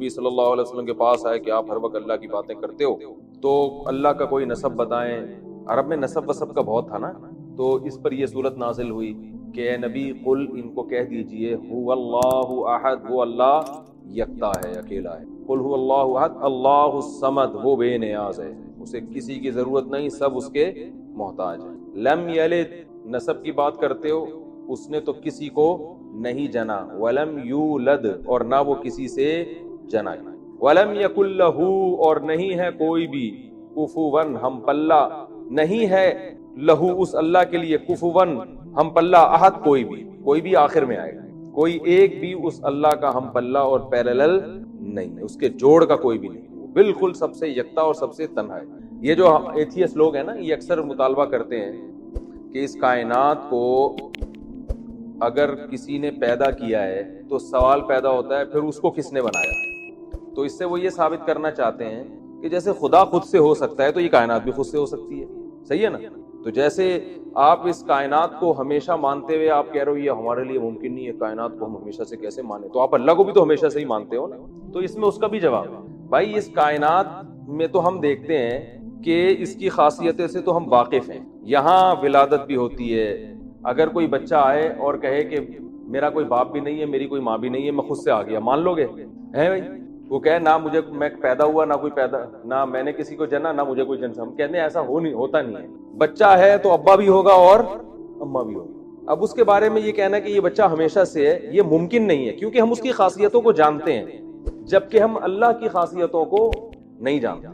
نبی صلی اللہ علیہ وسلم کے پاس آئے کہ آپ ہر وقت اللہ کی باتیں کرتے ہو، تو اللہ کا کوئی نسب بتائیں۔ عرب میں نسب وسب کا بہت تھا نا، تو اس پر یہ صورت نازل ہوئی کہ اے نبی قل، ان کو کہہ دیجئے، هو اللہ احد، وہ اللہ یکتا ہے، اکیلا ہے۔ قل هو اللہ احد اللہ الصمد، وہ بے نیاز ہے، اسے کسی کی ضرورت نہیں، سب اس کے محتاج ہیں۔ لم یلد، نسب کی بات کرتے ہو، اس نے تو کسی کو نہیں جنا، ولم یولد، اور نہ وہ کسی سے جنا، ولم یکن لہ، اور نہیں ہے کوئی بھی، کفوا، ہم پلہ، نہیں ہے لہو، اس اللہ کے لیے، کفوا، ہم پلہ، احد، کوئی بھی آخر میں آئے گا، کوئی ایک بھی اس اللہ کا ہم پلہ اور پیرلل نہیں ہے، اس کے جوڑ کا کوئی بھی نہیں، وہ بالکل سب سے یکتا اور سب سے تنہا ہے۔ یہ جو ایتھیسٹ لوگ ہیں نا، یہ اکثر مطالبہ کرتے ہیں کہ اس کائنات کو اگر کسی نے پیدا کیا ہے تو سوال پیدا ہوتا ہے پھر اس کو کس نے بنایا۔ تو اس سے وہ یہ ثابت کرنا چاہتے ہیں کہ جیسے خدا خود سے ہو سکتا ہے تو یہ کائنات بھی خود سے ہو سکتی ہے، صحیح ہے نا؟ تو جیسے آپ اس کائنات کو ہمیشہ مانتے ہوئے آپ کہہ رہے ہو یہ ہمارے لیے ممکن نہیں ہے، کائنات کو ہم ہمیشہ سے کیسے مانیں، تو آپ اللہ کو بھی تو ہمیشہ سے ہی مانتے ہو نا۔ تو اس میں اس کا بھی جواب ہے، بھائی اس کائنات میں تو ہم دیکھتے ہیں کہ اس کی خاصیتیں سے تو ہم واقف ہیں، یہاں ولادت بھی ہوتی ہے۔ اگر کوئی بچہ آئے اور کہے کہ میرا کوئی باپ بھی نہیں ہے، میری کوئی ماں بھی نہیں ہے، میں خود سے آ گیا، مان لو گے؟ ہے بھائی؟ وہ کہے نہ مجھے، میں پیدا ہوا، نہ کوئی پیدا، نہ میں نے کسی کو جنا، نہ مجھے کوئی جن، ہم کہتے ہیں ایسا ہوتا نہیں ہے۔ بچہ ہے تو ابا بھی ہوگا اور اماں بھی ہوگی۔ اب اس کے بارے میں یہ کہنا کہ یہ بچہ ہمیشہ سے ہے، یہ ممکن نہیں ہے، کیونکہ ہم اس کی خاصیتوں کو جانتے ہیں، جبکہ ہم اللہ کی خاصیتوں کو نہیں جانتے۔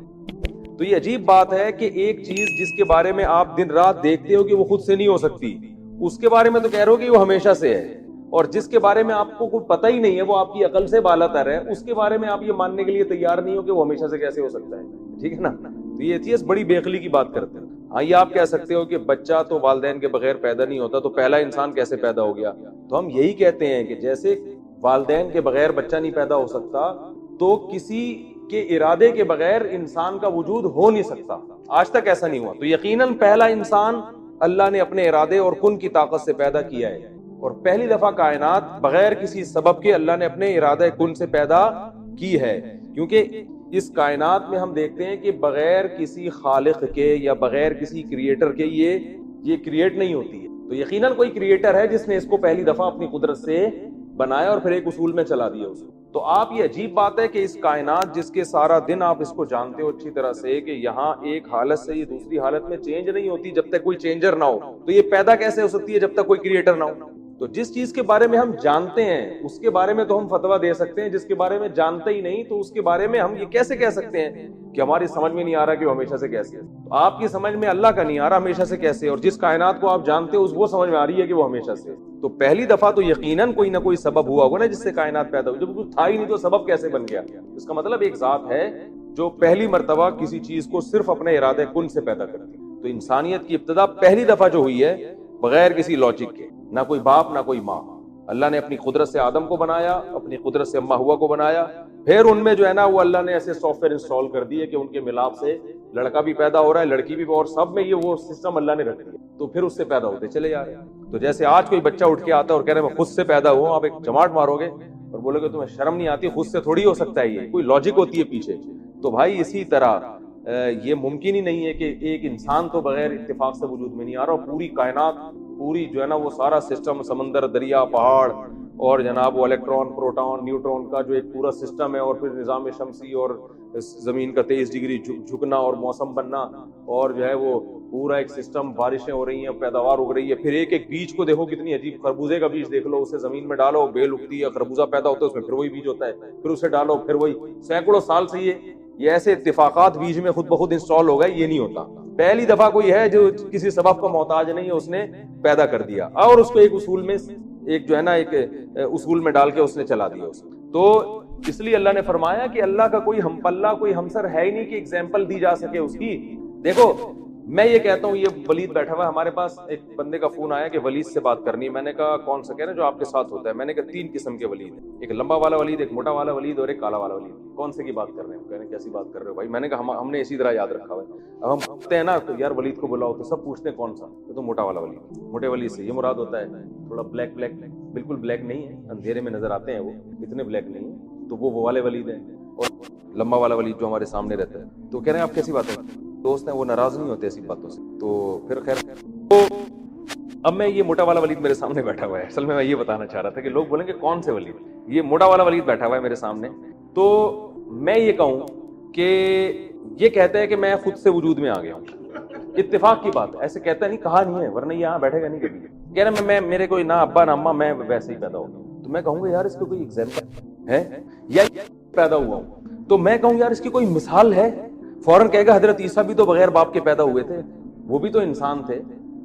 تو یہ عجیب بات ہے کہ ایک چیز جس کے بارے میں آپ دن رات دیکھتے ہو کہ وہ خود سے نہیں ہو سکتی، اس کے بارے میں تو کہہ رہے ہو کہ وہ ہمیشہ سے ہے، اور جس کے بارے میں آپ کو کوئی پتہ ہی نہیں ہے، وہ آپ کی عقل سے بالا تر ہے، اس کے بارے میں آپ یہ ماننے کے لیے تیار نہیں ہو کہ وہ ہمیشہ سے کیسے ہو سکتا ہے، ٹھیک ہے نا؟ تو یہ ایتھیسٹ بڑی بے عقلی کی بات کرتے ہیں۔ ہاں یہ آپ کہہ سکتے ہو کہ بچہ تو والدین کے بغیر پیدا نہیں ہوتا، تو پہلا انسان کیسے پیدا ہو گیا؟ تو ہم یہی کہتے ہیں کہ جیسے والدین کے بغیر بچہ نہیں پیدا ہو سکتا، تو کسی کے ارادے کے بغیر انسان کا وجود ہو نہیں سکتا، آج تک ایسا نہیں ہوا۔ تو یقیناً پہلا انسان اللہ نے اپنے ارادے اور کن کی طاقت سے پیدا کیا ہے، اور پہلی دفعہ کائنات بغیر کسی سبب کے اللہ نے اپنے ارادہ کن سے پیدا کی ہے، کیونکہ اس کائنات میں ہم دیکھتے ہیں کہ بغیر کسی خالق کے یا بغیر کسی کریٹر کے یہ کریٹ نہیں ہوتی ہے۔ تو یقیناً کوئی کریٹر ہے جس نے اس کو پہلی دفعہ اپنی قدرت سے بنایا اور پھر ایک اصول میں چلا دیا اسے۔ تو آپ یہ عجیب بات ہے کہ اس کائنات جس کے سارا دن آپ اس کو جانتے ہو اچھی طرح سے کہ یہاں ایک حالت سے یہ دوسری حالت میں چینج نہیں ہوتی جب تک کوئی چینجر نہ ہو، تو یہ پیدا کیسے ہو سکتی ہے جب تک کوئی کریٹر نہ ہو؟ تو جس چیز کے بارے میں ہم جانتے ہیں اس کے بارے میں تو ہم فتویٰ دے سکتے ہیں، جس کے بارے میں جانتے ہی نہیں تو اس کے بارے میں ہم یہ کیسے کہہ سکتے ہیں کہ ہماری سمجھ میں نہیں آ رہا کہ وہ ہمیشہ سے کیسے ہے؟ تو آپ کی سمجھ میں اللہ کا نہیں آ رہا ہمیشہ سے کیسے، اور جس کائنات کو آپ جانتے ہو وہ سمجھ میں آ رہی ہے کہ وہ ہمیشہ سے۔ تو پہلی دفعہ تو یقیناً کوئی نہ کوئی سبب ہوا ہوگا نا جس سے کائنات پیدا ہوئی، جب کچھ تھا ہی نہیں تو سبب کیسے بن گیا؟ اس کا مطلب ایک ذات ہے جو پہلی مرتبہ کسی چیز کو صرف اپنے ارادے کن سے پیدا کرتی ہے۔ تو انسانیت کی ابتدا پہلی دفعہ جو ہوئی ہے بغیر کسی لاجک کے، نہ کوئی باپ نہ کوئی ماں، اللہ نے اپنی قدرت سے آدم کو بنایا، اپنی قدرت سے اماں ہوا کو بنایا، پھر ان میں جو ہے نا وہ اللہ نے ایسے سافٹ ویئر انسٹال کر دیے کہ ان کے ملاپ سے لڑکا بھی پیدا ہو رہا ہے، لڑکی بھی، اور سب میں یہ وہ سسٹم اللہ نے رکھ دیا، تو پھر اس سے پیدا ہوتے چلے جا رہے ہیں۔ تو جیسے آج کوئی بچہ اٹھ کے آتا ہے اور کہہ رہے ہیں میں خود سے پیدا ہوا، آپ ایک چماٹ مارو گے اور بولو گے تمہیں شرم نہیں آتی؟ خود سے تھوڑی ہو سکتا ہے، یہ کوئی لاجک ہوتی ہے پیچھے۔ تو بھائی اسی طرح یہ ممکن ہی نہیں ہے کہ ایک انسان تو بغیر اتفاق سے وجود میں نہیں آ رہا، اور پوری کائنات، پوری جو ہے نا وہ سارا سسٹم، سمندر، دریا، پہاڑ، اور جناب وہ الیکٹران، پروٹون، نیوٹرون کا جو ایک پورا سسٹم ہے، اور پھر نظام شمسی اور زمین کا 23 ڈگری جھکنا اور موسم بننا، اور جو ہے وہ پورا ایک سسٹم، بارشیں ہو رہی ہیں، پیداوار اگ رہی ہے، پھر ایک ایک بیج کو دیکھو کتنی عجیب، خربوزے کا بیج دیکھ لو، اسے زمین میں ڈالو، بیل اگتی ہے، خربوزہ پیدا ہوتا ہے، اس میں پھر وہی بیج ہوتا ہے، پھر اسے ڈالو، پھر وہی، سینکڑوں سال سے یہ ایسے اتفاقات بیج میں خود بخود انسٹال ہو گئے، یہ نہیں ہوتا۔ پہلی دفعہ کوئی ہے جو کسی سبب کا محتاج نہیں ہے، اس نے پیدا کر دیا اور اس کو ایک اصول میں، ایک جو ہے نا ایک اصول میں ڈال کے اس نے چلا دیا اس۔ تو اس لیے اللہ نے فرمایا کہ اللہ کا کوئی ہم پلہ، کوئی ہمسر ہے ہی نہیں کہ ایگزامپل دی جا سکے اس کی۔ دیکھو میں یہ کہتا ہوں، یہ ولید بیٹھا ہوا ہے ہمارے پاس، ایک بندے کا فون آیا کہ ولید سے بات کرنی ہے، میں نے کہا کون سا؟ کہہ رہے جو آپ کے ساتھ ہوتا ہے۔ میں نے کہا 3 قسم کے ولید ہیں، ایک لمبا والا ولید، ایک موٹا والا ولید، اور ایک کالا والا ولید۔ کون سے کی بات کر رہے ہیں؟ کہہ رہے کیسی بات کر رہے ہو بھائی؟ میں نے کہا ہم نے اسی طرح یاد رکھا ہوا ہے، اب ہم پوچھتے ہیں نا تو یار ولید کو بلاؤ تو سب پوچھتے ہیں کون سا، تو موٹا والا ولید۔ موٹے ولید سے یہ مراد ہوتا ہے تھوڑا بلیک، بالکل بلیک نہیں ہے، اندھیرے میں نظر آتے ہیں وہ، اتنے بلیک نہیں ہیں، تو وہ والے ولید ہیں۔ اور لمبا والا ولید جو ہمارے سامنے رہتا ہے تو کہہ رہے ہیں آپ کیسی بات ہے دوست ہیں وہ ناراض نہیں ہوتے ایسی باتوں سے. تو پھر خیر تو اب میں یہ موٹا والا ولید میرے سامنے بیٹھا ہوا ہے. اصل میں یہ بتانا چاہ رہا تھا کہ لوگ بولیں گے کون سے ولید, یہ موٹا والا ولید بیٹھا ہوا ہے میرے سامنے. تو میں یہ کہوں کہ یہ کہتا ہے کہ میں خود سے وجود میں آ گیا ہوں, اتفاق کی بات ہے, ایسے کہتا نہیں, کہا نہیں ہے, ورنہ یہاں بیٹھے گا نہیں کبھی. کہہ رہا میں میرے کوئی نہ ابا نہ اماں, میں ویسے ہی پیدا ہو گیا. تو میں کہوں گا یار اس کو کوئی ایگزامپل ہے یا پیدا ہوا ہوں, تو میں کہوں یار اس کی کوئی مثال ہے, فوراً کہے گا حضرت عیسیٰ بھی تو بغیر باپ کے پیدا ہوئے تھے, وہ بھی تو انسان تھے,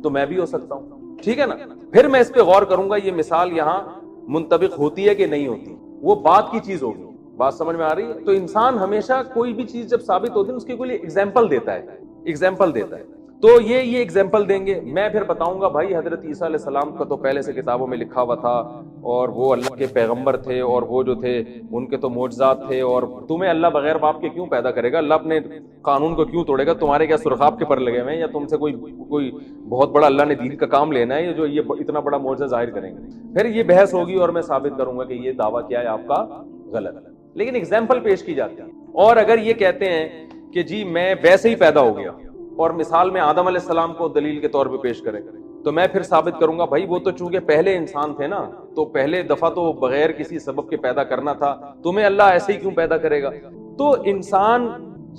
تو میں بھی ہو سکتا ہوں. ٹھیک ہے نا. پھر میں اس پہ غور کروں گا یہ مثال یہاں منطبق ہوتی ہے کہ نہیں ہوتی, وہ بات کی چیز ہوگی. بات سمجھ میں آ رہی ہے؟ تو انسان ہمیشہ کوئی بھی چیز جب ثابت ہوتی ہے اس کی کوئی ایگزامپل دیتا ہے, ایگزامپل دیتا ہے. تو یہ ایگزامپل دیں گے. میں پھر بتاؤں گا بھائی حضرت عیسیٰ علیہ السلام کا تو پہلے سے کتابوں میں لکھا ہوا تھا, اور وہ اللہ کے پیغمبر تھے, اور وہ جو تھے ان کے تو معجزات تھے, اور تمہیں اللہ بغیر باپ کے کیوں پیدا کرے گا, اللہ اپنے قانون کو کیوں توڑے گا, تمہارے کیا سرخاب کے پر لگے ہوئے ہیں, یا تم سے کوئی بہت بڑا اللہ نے دین کا کام لینا ہے جو یہ اتنا بڑا معجزہ ظاہر کریں گے. پھر یہ بحث ہوگی اور میں ثابت کروں گا کہ یہ دعویٰ کیا ہے آپ کا غلط ہے, لیکن ایگزامپل پیش کی جاتی ہے. اور اگر یہ کہتے ہیں کہ جی میں ویسے ہی پیدا ہو گیا, اور مثال میں آدم علیہ السلام کو دلیل کے طور پہ پیش کریں, تو میں پھر ثابت کروں گا بھائی وہ تو چونکہ پہلے انسان تھے نا, تو پہلے دفعہ تو بغیر کسی سبب کے پیدا کرنا تھا, تمہیں اللہ ایسے ہی کیوں پیدا کرے گا. تو انسان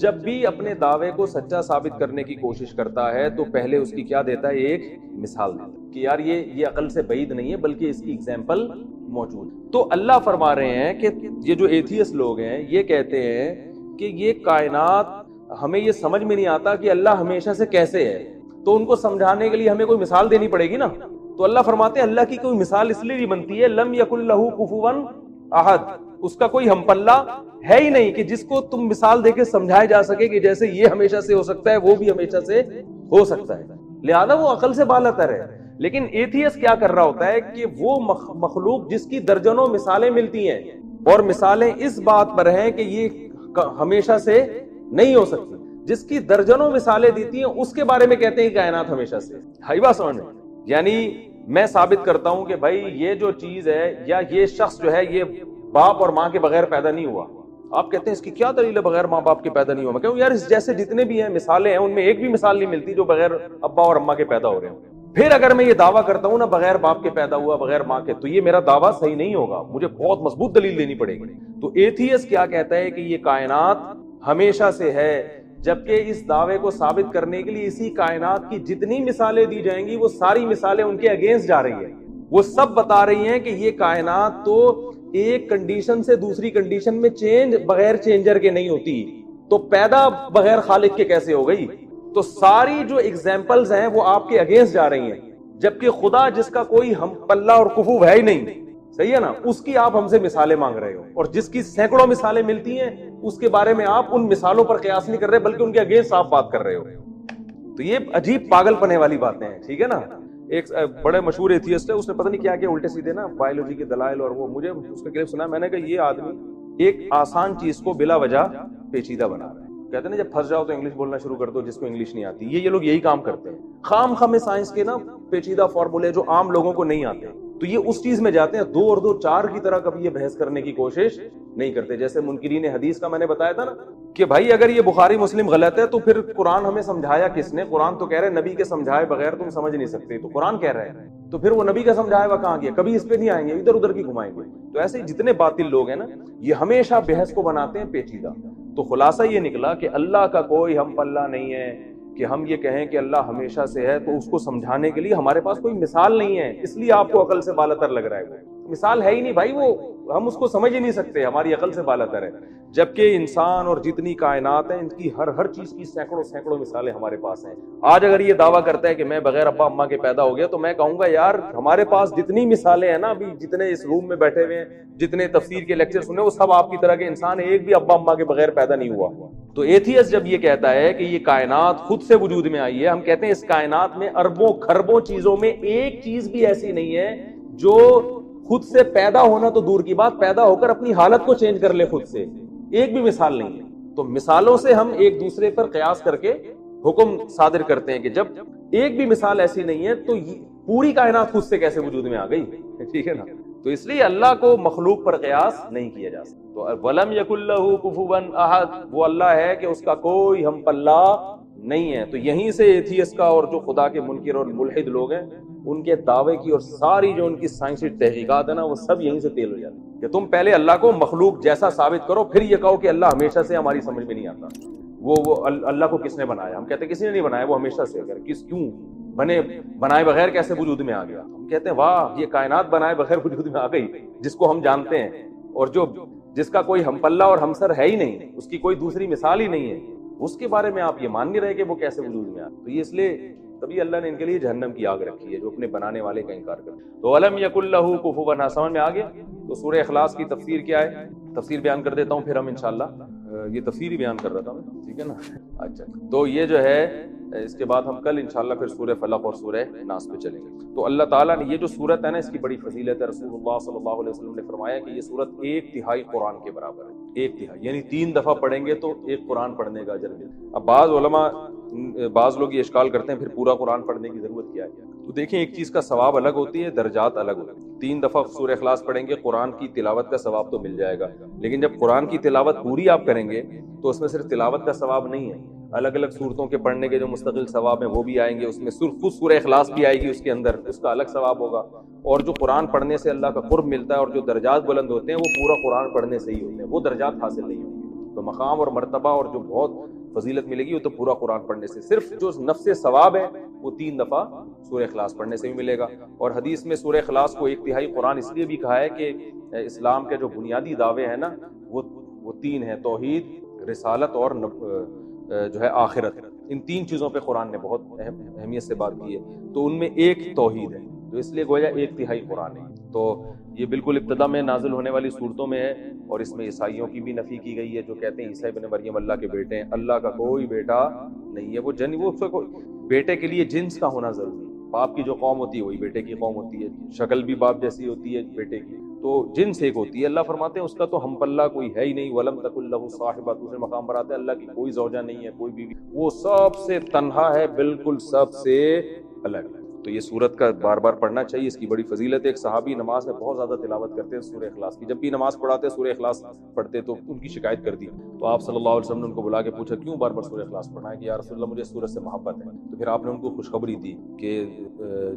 جب بھی اپنے دعوے کو سچا ثابت کرنے کی کوشش کرتا ہے تو پہلے اس کی کیا دیتا ہے, ایک مثال دیتا ہے کہ یار یہ عقل سے بعید نہیں ہے بلکہ اس کی ایگزامپل موجود. تو اللہ فرما رہے ہیں کہ یہ جو ایتھیسٹ لوگ ہیں یہ کہتے ہیں کہ یہ کائنات ہمیں یہ سمجھ میں نہیں آتا کہ اللہ ہمیشہ سے کیسے ہے, تو ان کو سمجھانے کے لیے ہمیں کوئی مثال دینی پڑے گی نا. تو اللہ فرماتے ہیں اللہ کی کوئی مثال اس لیے نہیں بنتی ہے, لم یکن لہ کفوا احد, اس کا کوئی ہم پلہ ہے ہی نہیں کہ جس کو تم مثال دے کے سمجھایا جا سکے کہ جیسے یہ ہمیشہ سے ہو سکتا ہے وہ بھی ہمیشہ سے ہو سکتا ہے, لہذا وہ عقل سے بالاتر ہے. لیکن ایتھیسٹ کیا کر رہا ہوتا ہے کہ وہ مخلوق جس کی درجنوں مثالیں ملتی ہیں, اور مثالیں اس بات پر ہیں کہ یہ ہمیشہ سے نہیں ہو سکتی, جس کی درجنوں مثالیں دیتی ہیں اس کے بارے میں کہتے ہیں کہ کائنات ہمیشہ سے. ہائی بات سمجھ میں, یعنی میں ثابت کرتا ہوں کہ بھائی یہ جو چیز ہے یا یہ شخص جو ہے یہ باپ اور ماں کے بغیر پیدا نہیں ہوا. آپ کہتے ہیں اس کی کیا دلیل ہے بغیر ماں باپ کے پیدا نہیں ہوا. میں کہوں یار اس جیسے جتنے بھی ہیں مثالیں ہیں ان میں ایک بھی مثال نہیں ملتی جو بغیر ابا اور اماں کے پیدا ہو رہے ہیں. پھر اگر میں یہ دعویٰ کرتا ہوں نا بغیر باپ کے پیدا ہوا بغیر ماں کے, تو یہ میرا دعویٰ صحیح نہیں ہوگا, مجھے بہت مضبوط دلیل دینی پڑے گی. تو ایتھیسٹ کیا کہتا ہے کہ یہ کائنات ہمیشہ سے ہے, جبکہ اس دعوے کو ثابت کرنے کے لیے اسی کائنات کی جتنی مثالیں دی جائیں گی وہ ساری مثالیں ان کے اگینسٹ جا رہی ہیں. وہ سب بتا رہی ہیں کہ یہ کائنات تو ایک کنڈیشن سے دوسری کنڈیشن میں چینج بغیر چینجر کے نہیں ہوتی, تو پیدا بغیر خالق کے کیسے ہو گئی. تو ساری جو ایگزامپلز ہیں وہ آپ کے اگینسٹ جا رہی ہیں, جبکہ خدا جس کا کوئی ہم پلہ اور کفو ہے ہی نہیں, صحیح ہے نا, اس کی آپ ہم سے مثالیں مانگ رہے ہو, اور جس کی سینکڑوں مثالیں ملتی ہیں اس کے بارے میں آپ ان مثالوں پر قیاس نہیں کر رہے بلکہ ان کے اگینسٹ آپ بات کر رہے ہو. تو یہ عجیب پاگل پنے والی باتیں ہیں, ٹھیک ہے نا. ایک بڑے مشہور ایتھیسٹ ہے, اس نے پتہ نہیں کیا الٹے سیدھے نا بایولوجی کے دلائل, اور وہ مجھے اس کا کلپ سنا, میں نے کہا یہ آدمی ایک آسان چیز کو بلا وجہ پیچیدہ بنا رہا ہے. کہتے ہیں نا جب پھنس جاؤ تو انگلش بولنا شروع کر دو جس کو انگلش نہیں آتی. یہ لوگ یہی کام کرتے ہیں, خام خام سائنس کے نا پیچیدہ فارمولے جو عام لوگوں کو نہیں آتے, تو یہ اس چیز میں جاتے ہیں 2 اور 2 4 کی طرح کبھی یہ بحث کرنے کی کوشش نہیں کرتے. جیسے منکرین حدیث کا میں نے بتایا تھا نا کہ بھائی اگر یہ بخاری مسلم غلط ہے تو پھر قرآن ہمیں سمجھایا کس نے. قرآن تو کہہ رہے نبی کے سمجھائے بغیر تم سمجھ نہیں سکتے, تو قرآن کہہ رہے ہیں, تو پھر وہ نبی کا سمجھایا ہوا کہاں گیا, کبھی اس پہ نہیں آئیں گے, ادھر ادھر کی گھمائیں گے. تو ایسے ہی جتنے باطل لوگ ہیں نا یہ ہمیشہ بحث کو بناتے ہیں پیچیدہ. تو خلاصہ یہ نکلا کہ اللہ کا کوئی ہم پلہ نہیں ہے کہ ہم یہ کہیں کہ اللہ ہمیشہ سے ہے, تو اس کو سمجھانے کے لیے ہمارے پاس کوئی مثال نہیں ہے, اس لیے آپ کو عقل سے بالاتر لگ رہا ہے. وہ مثال ہے ہی نہیں بھائی, وہ ہم اس کو سمجھ ہی نہیں سکتے, ہماری عقل سے بالاتر ہے. جبکہ انسان اور جتنی کائنات ہیں ان کی ہر چیز کی سینکڑوں مثالیں ہمارے پاس ہیں. آج اگر یہ دعویٰ کرتا ہے کہ میں بغیر ابا اماں کے پیدا ہو گیا, تو میں کہوں گا یار ہمارے پاس جتنی مثالیں ہیں نا, ابھی جتنے اس روم میں بیٹھے ہوئے ہیں, جتنے تفسیر کے لیکچر سنے, وہ سب آپ کی طرح کے انسان, ایک بھی ابا اماں کے بغیر پیدا نہیں ہوا. تو ایتھیسٹ جب یہ کہتا ہے کہ یہ کائنات خود سے وجود میں آئی ہے, ہم کہتے ہیں اس کائنات میں اربوں خربوں چیزوں میں ایک چیز بھی ایسی نہیں ہے جو خود سے پیدا ہونا تو دور کی بات, پیدا ہو کر اپنی حالت کو چینج کر لے خود سے, ایک بھی مثال نہیں ہے. تو مثالوں سے ہم ایک دوسرے پر قیاس کر کے حکم صادر کرتے ہیں کہ جب ایک بھی مثال ایسی نہیں ہے تو پوری کائنات خود سے کیسے وجود میں آ گئی, ٹھیک ہے نا. تو اس لیے اللہ کو مخلوق پر قیاس نہیں کیا جا سکتا. تو ولم یکن لہ کفوا احد، وہ اللہ ہے کہ اس کا کوئی ہم پلہ نہیں ہے. تو یہیں سے ایتھیسٹ کا اور جو خدا کے منکر اور ملحد لوگ ہیں ان کے دعوے کی اور ساری جو ان کی سائنسی تحقیقات ہے نا وہ سب یہیں سے تیل ہو جاتی ہے کہ تم پہلے اللہ کو مخلوق جیسا ثابت کرو، پھر یہ کہو کہ اللہ ہمیشہ سے ہماری سمجھ میں نہیں آتا. وہ اللہ کو کس نے بنایا؟ ہم کہتے ہیں کسی نے نہیں بنایا، وہ ہمیشہ سے. اگر کیوں بنائے بغیر کیسے وجود میں آ گیا؟ ہم کہتے ہیں واہ، یہ کائنات بنائے بغیر وجود میں آ گئی، جس کو ہم جانتے ہیں اور جس کا کوئی ہم پلہ اور ہمسر ہے ہی نہیں، اس کی کوئی دوسری مثال ہی نہیں ہے، اس کے بارے میں آپ یہ مان نہیں رہے کہ وہ کیسے وجود میں آ. تو یہ اس لیے تبھی اللہ نے ان کے لیے جہنم کی آگ رکھی ہے جو اپنے بنانے والے کا انکار کرتے. تو ولم یکن لہ کفوا احد، سمجھ میں آ گیا. تو سورہ اخلاص کی تفسیر کیا ہے؟ تفسیر بیان کر دیتا ہوں، پھر ہم انشاءاللہ یہ تفسیر ہی بیان کر رہا تھا میں، ٹھیک ہے نا. اچھا، تو یہ جو ہے اس کے بعد ہم کل انشاءاللہ پھر سورہ فلق اور سورہ ناس پہ چلیں گے. تو اللہ تعالیٰ نے یہ جو سورت ہے نا اس کی بڑی فضیلت ہے. رسول اللہ صلی اللہ علیہ وسلم نے فرمایا کہ یہ سورت 1/3 قرآن کے برابر ہے. 1/3 یعنی 3 دفعہ پڑھیں گے تو ایک قرآن پڑھنے کا اجر ملے. اب بعض لوگ یہ اشکال کرتے ہیں پھر پورا قرآن پڑھنے کی ضرورت کیا ہے؟ تو دیکھیں ایک چیز کا ثواب الگ ہوتی ہے، درجات الگ ہوتی ہیں. 3 دفعہ سورہ اخلاص پڑھیں گے، قرآن کی تلاوت کا ثواب تو مل جائے گا، لیکن جب قرآن کی تلاوت پوری آپ کریں گے تو اس میں صرف تلاوت کا ثواب نہیں ہے، الگ الگ صورتوں کے پڑھنے کے جو مستقل ثواب ہیں وہ بھی آئیں گے. اس میں خود سورہ اخلاص بھی آئے گی اس کے اندر، اس کا الگ ثواب ہوگا. اور جو قرآن پڑھنے سے اللہ کا قرب ملتا ہے اور جو درجات بلند ہوتے ہیں وہ پورا قرآن پڑھنے سے ہی ہوتے ہیں، وہ درجات حاصل نہیں ہوں گے. تو مقام اور مرتبہ اور جو بہت فضیلت ملے گی وہ تو پورا قرآن پڑھنے سے. صرف جو نفس ثواب ہے وہ 3 دفعہ سورہ اخلاص پڑھنے سے بھی ملے گا. اور حدیث میں سورہ اخلاص کو 1/3 قرآن اس لیے بھی کہا ہے کہ اسلام کے جو بنیادی دعوے ہیں نا وہ 3 ہیں، توحید، رسالت اور جو ہے آخرت. ان 3 چیزوں پہ قرآن نے بہت اہمیت سے بات کی ہے. تو ان میں ایک توحید ہے، تو اس لیے گویا 1/3 قرآن ہے. تو یہ بالکل ابتدا میں نازل ہونے والی صورتوں میں ہے. اور اس میں عیسائیوں کی بھی نفی کی گئی ہے جو کہتے ہیں عیسی ابن مریم اللہ کے بیٹے ہیں. اللہ کا کوئی بیٹا نہیں ہے. وہ بیٹے کے لیے جنس کا ہونا ضروری ہے. باپ کی جو قوم ہوتی ہے وہی بیٹے کی قوم ہوتی ہے، شکل بھی باپ جیسی ہوتی ہے بیٹے کی، تو جنس ایک ہوتی ہے. اللہ فرماتے ہیں اس کا تو ہم پلہ کوئی ہے ہی نہیں. ولم تکن لہ صاحبہ، دوسرے مقام پر آتا ہے اللہ کی کوئی زوجہ نہیں ہے، کوئی بیوی، وہ سب سے تنہا ہے، بالکل سب سے الگ. تو یہ سورت کا بار بار پڑھنا چاہیے، اس کی بڑی فضیلت ہے. ایک صحابی نماز میں بہت زیادہ تلاوت کرتے ہیں سورہ اخلاص کی. جب بھی نماز پڑھاتے سورہ اخلاص پڑھتے تو ان کی شکایت کر دی. تو آپ صلی اللہ علیہ وسلم نے ان کو بلا کے پوچھا کیوں بار بار سورہ اخلاص پڑھنا ہے؟ کہ یا رسول اللہ مجھے سورت سے محبت ہے. تو پھر آپ نے ان کو خوشخبری دی کہ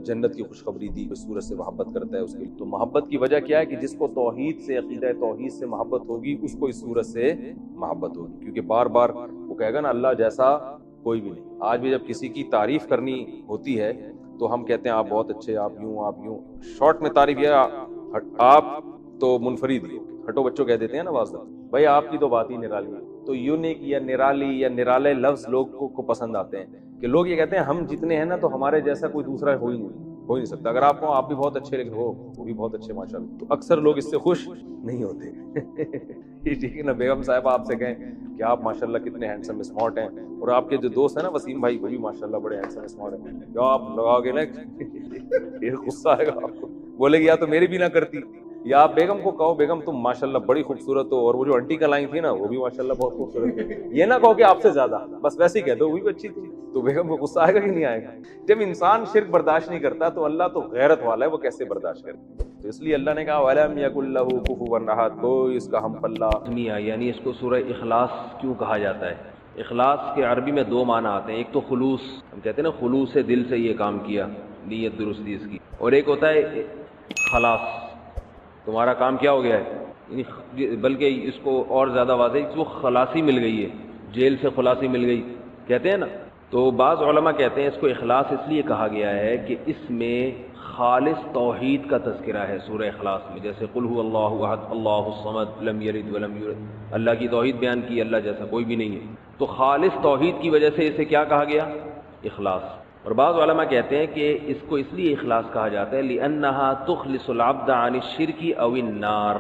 جنت کی خوشخبری دی، اس سورت سے محبت کرتا ہے اس کی. تو محبت کی وجہ کیا ہے کہ جس کو توحید سے، عقیدہ توحید سے محبت ہوگی اس کو اس سورت سے محبت ہوگی، کیونکہ بار بار وہ کہے گا نا اللہ جیسا کوئی بھی نہیں. آج بھی جب کسی کی تعریف کرنی ہوتی ہے تو ہم کہتے ہیں آپ بہت اچھے، آپ یوں. شارٹ میں تعریف یہ آپ تو منفرد ہی، ہٹو بچوں کہہ دیتے ہیں نا واضح، بھائی آپ کی تو بات ہی نرالی ہے. تو یونیک یا نرالی یا نرالے لفظ لوگوں کو پسند آتے ہیں کہ لوگ یہ کہتے ہیں ہم جتنے ہیں نا تو ہمارے جیسا کوئی دوسرا ہو ہی نہیں سکتا. اگر آپ کو آپ بھی بہت اچھے لگے ہو، وہ بھی بہت اچھے ماشاءاللہ، تو اکثر لوگ اس سے خوش نہیں ہوتے. ٹھیک ہے نا. بیگم صاحب آپ سے کہیں کہ آپ ماشاءاللہ کتنے ہینڈسم اسمارٹ ہیں، اور آپ کے جو دوست ہیں نا وسیم بھائی وہ بھی ماشاءاللہ بڑے ہینڈسم اسمارٹ ہیں، کیا آپ لگاؤ گے نا یہ غصہ آئے گا آپ کو. بولے گی یا تو میری بھی نہ کرتی، یا آپ بیگم کو کہو بیگم تم ماشاءاللہ بڑی خوبصورت ہو، اور وہ جو انٹی کا لائن تھی نا وہ بھی ماشاءاللہ بہت خوبصورت تھی. یہ نہ کہو کہ آپ سے زیادہ، بس ویسے ہی کہہ دو وہ بھی اچھی تھی. تو بیگم کو غصہ آئے گا کہ نہیں آئے گا؟ جب انسان شرک برداشت نہیں کرتا تو اللہ تو غیرت والا ہے، وہ کیسے برداشت کرے؟ تو اس لیے اللہ نے کہا وَلَمْ يَكُنْ لَهُ كُفُوًا أَحَدٌ، کوئی اس کا ہم پلہ نہیں ہے. یعنی اس کو سورہ اخلاص کیوں کہا جاتا ہے؟ اخلاص کے عربی میں 2 معنی آتے ہیں. ایک تو خلوص، ہم کہتے ہیں نا خلوص سے دل سے یہ کام کیا، نیت درستی اس کی. اور ایک ہوتا ہے خلاص، تمہارا کام کیا ہو گیا ہے، بلکہ اس کو اور زیادہ واضح اس کو خلاصی مل گئی ہے، جیل سے خلاصی مل گئی کہتے ہیں نا. تو بعض علماء کہتے ہیں اس کو اخلاص اس لیے کہا گیا ہے کہ اس میں خالص توحید کا تذکرہ ہے سورہ اخلاص میں. جیسے قل هو اللہ احد اللہ الصمد لم یلد ولم یولد، اللہ کی توحید بیان کی، اللہ جیسا کوئی بھی نہیں ہے. تو خالص توحید کی وجہ سے اسے کیا کہا گیا؟ اخلاص. اور بعض علماء کہتے ہیں کہ اس کو اس لیے اخلاص کہا جاتا ہے لِأَنَّهَا تُخْلِصُ الْعَبْدَ عَنِ الشِّرْكِ أَوِ النَّارِ،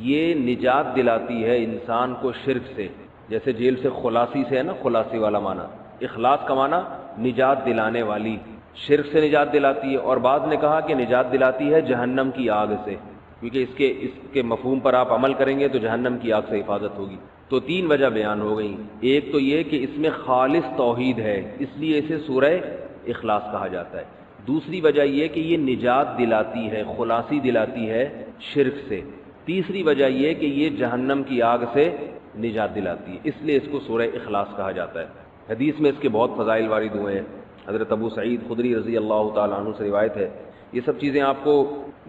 یہ نجات دلاتی ہے انسان کو شرک سے. جیسے جیل سے خلاصی سے ہے نا، خلاصی والا معنی، اخلاص کا معنی نجات دلانے والی، شرک سے نجات دلاتی ہے. اور بعض نے کہا کہ نجات دلاتی ہے جہنم کی آگ سے، کیونکہ اس کے مفہوم پر آپ عمل کریں گے تو جہنم کی آگ سے حفاظت ہوگی. تو 3 وجہ بیان ہو گئی. ایک تو یہ کہ اس میں خالص توحید ہے، اس لیے اسے سورہ اخلاص کہا جاتا ہے. دوسری وجہ یہ کہ یہ نجات دلاتی ہے، خلاصی دلاتی ہے شرک سے، تیسری وجہ یہ کہ یہ جہنم کی آگ سے نجات دلاتی ہے، اس لیے اس کو سورہ اخلاص کہا جاتا ہے۔ حدیث میں اس کے بہت فضائل وارد ہوئے ہیں، حضرت ابو سعید خدری رضی اللہ تعالیٰ عنہ سے روایت ہے۔ یہ سب چیزیں آپ کو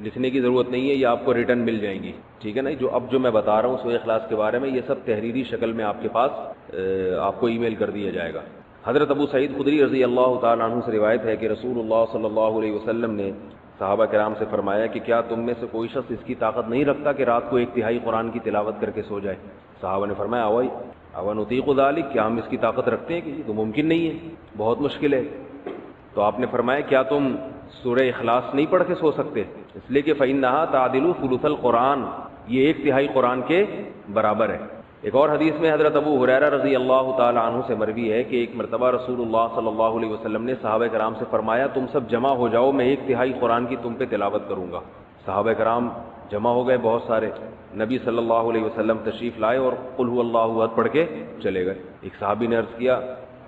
لکھنے کی ضرورت نہیں ہے، یہ آپ کو ریٹرن مل جائیں گی، ٹھیک ہے نا؟ جو میں بتا رہا ہوں سورہ اخلاص کے بارے میں، یہ سب تحریری شکل میں آپ کے پاس آپ کو ای میل کر دیا جائے گا۔ حضرت ابو سعید خدری رضی اللہ تعالیٰ عنہ سے روایت ہے کہ رسول اللہ صلی اللہ علیہ وسلم نے صحابہ کرام سے فرمایا کہ کیا تم میں سے کوئی شخص اس کی طاقت نہیں رکھتا کہ رات کو 1/3 قرآن کی تلاوت کر کے سو جائے؟ صحابہ نے فرمایا اوَّ نُطِیقُ ذَلِکَ، کیا ہم اس کی طاقت رکھتے ہیں؟ کہ یہ تو ممکن نہیں ہے، بہت مشکل ہے۔ تو آپ نے فرمایا کیا تم سورہ اخلاص نہیں پڑھ کے سو سکتے؟ اس لیے کہ فَإِنَّهَا تَعْدِلُ ثُلُثَ الْقُرْآنِ، یہ 1/3 قرآن کے برابر ہے۔ ایک اور حدیث میں حضرت ابو ہریرہ رضی اللہ تعالی عنہ سے مروی ہے کہ ایک مرتبہ رسول اللہ صلی اللہ علیہ وسلم نے صحابہ کرام سے فرمایا تم سب جمع ہو جاؤ، میں 1/3 قرآن کی تم پہ تلاوت کروں گا۔ صحابہ کرام جمع ہو گئے بہت سارے، نبی صلی اللہ علیہ وسلم تشریف لائے اور قل هو اللہ احد پڑھ کے چلے گئے۔ ایک صحابی نے عرض کیا،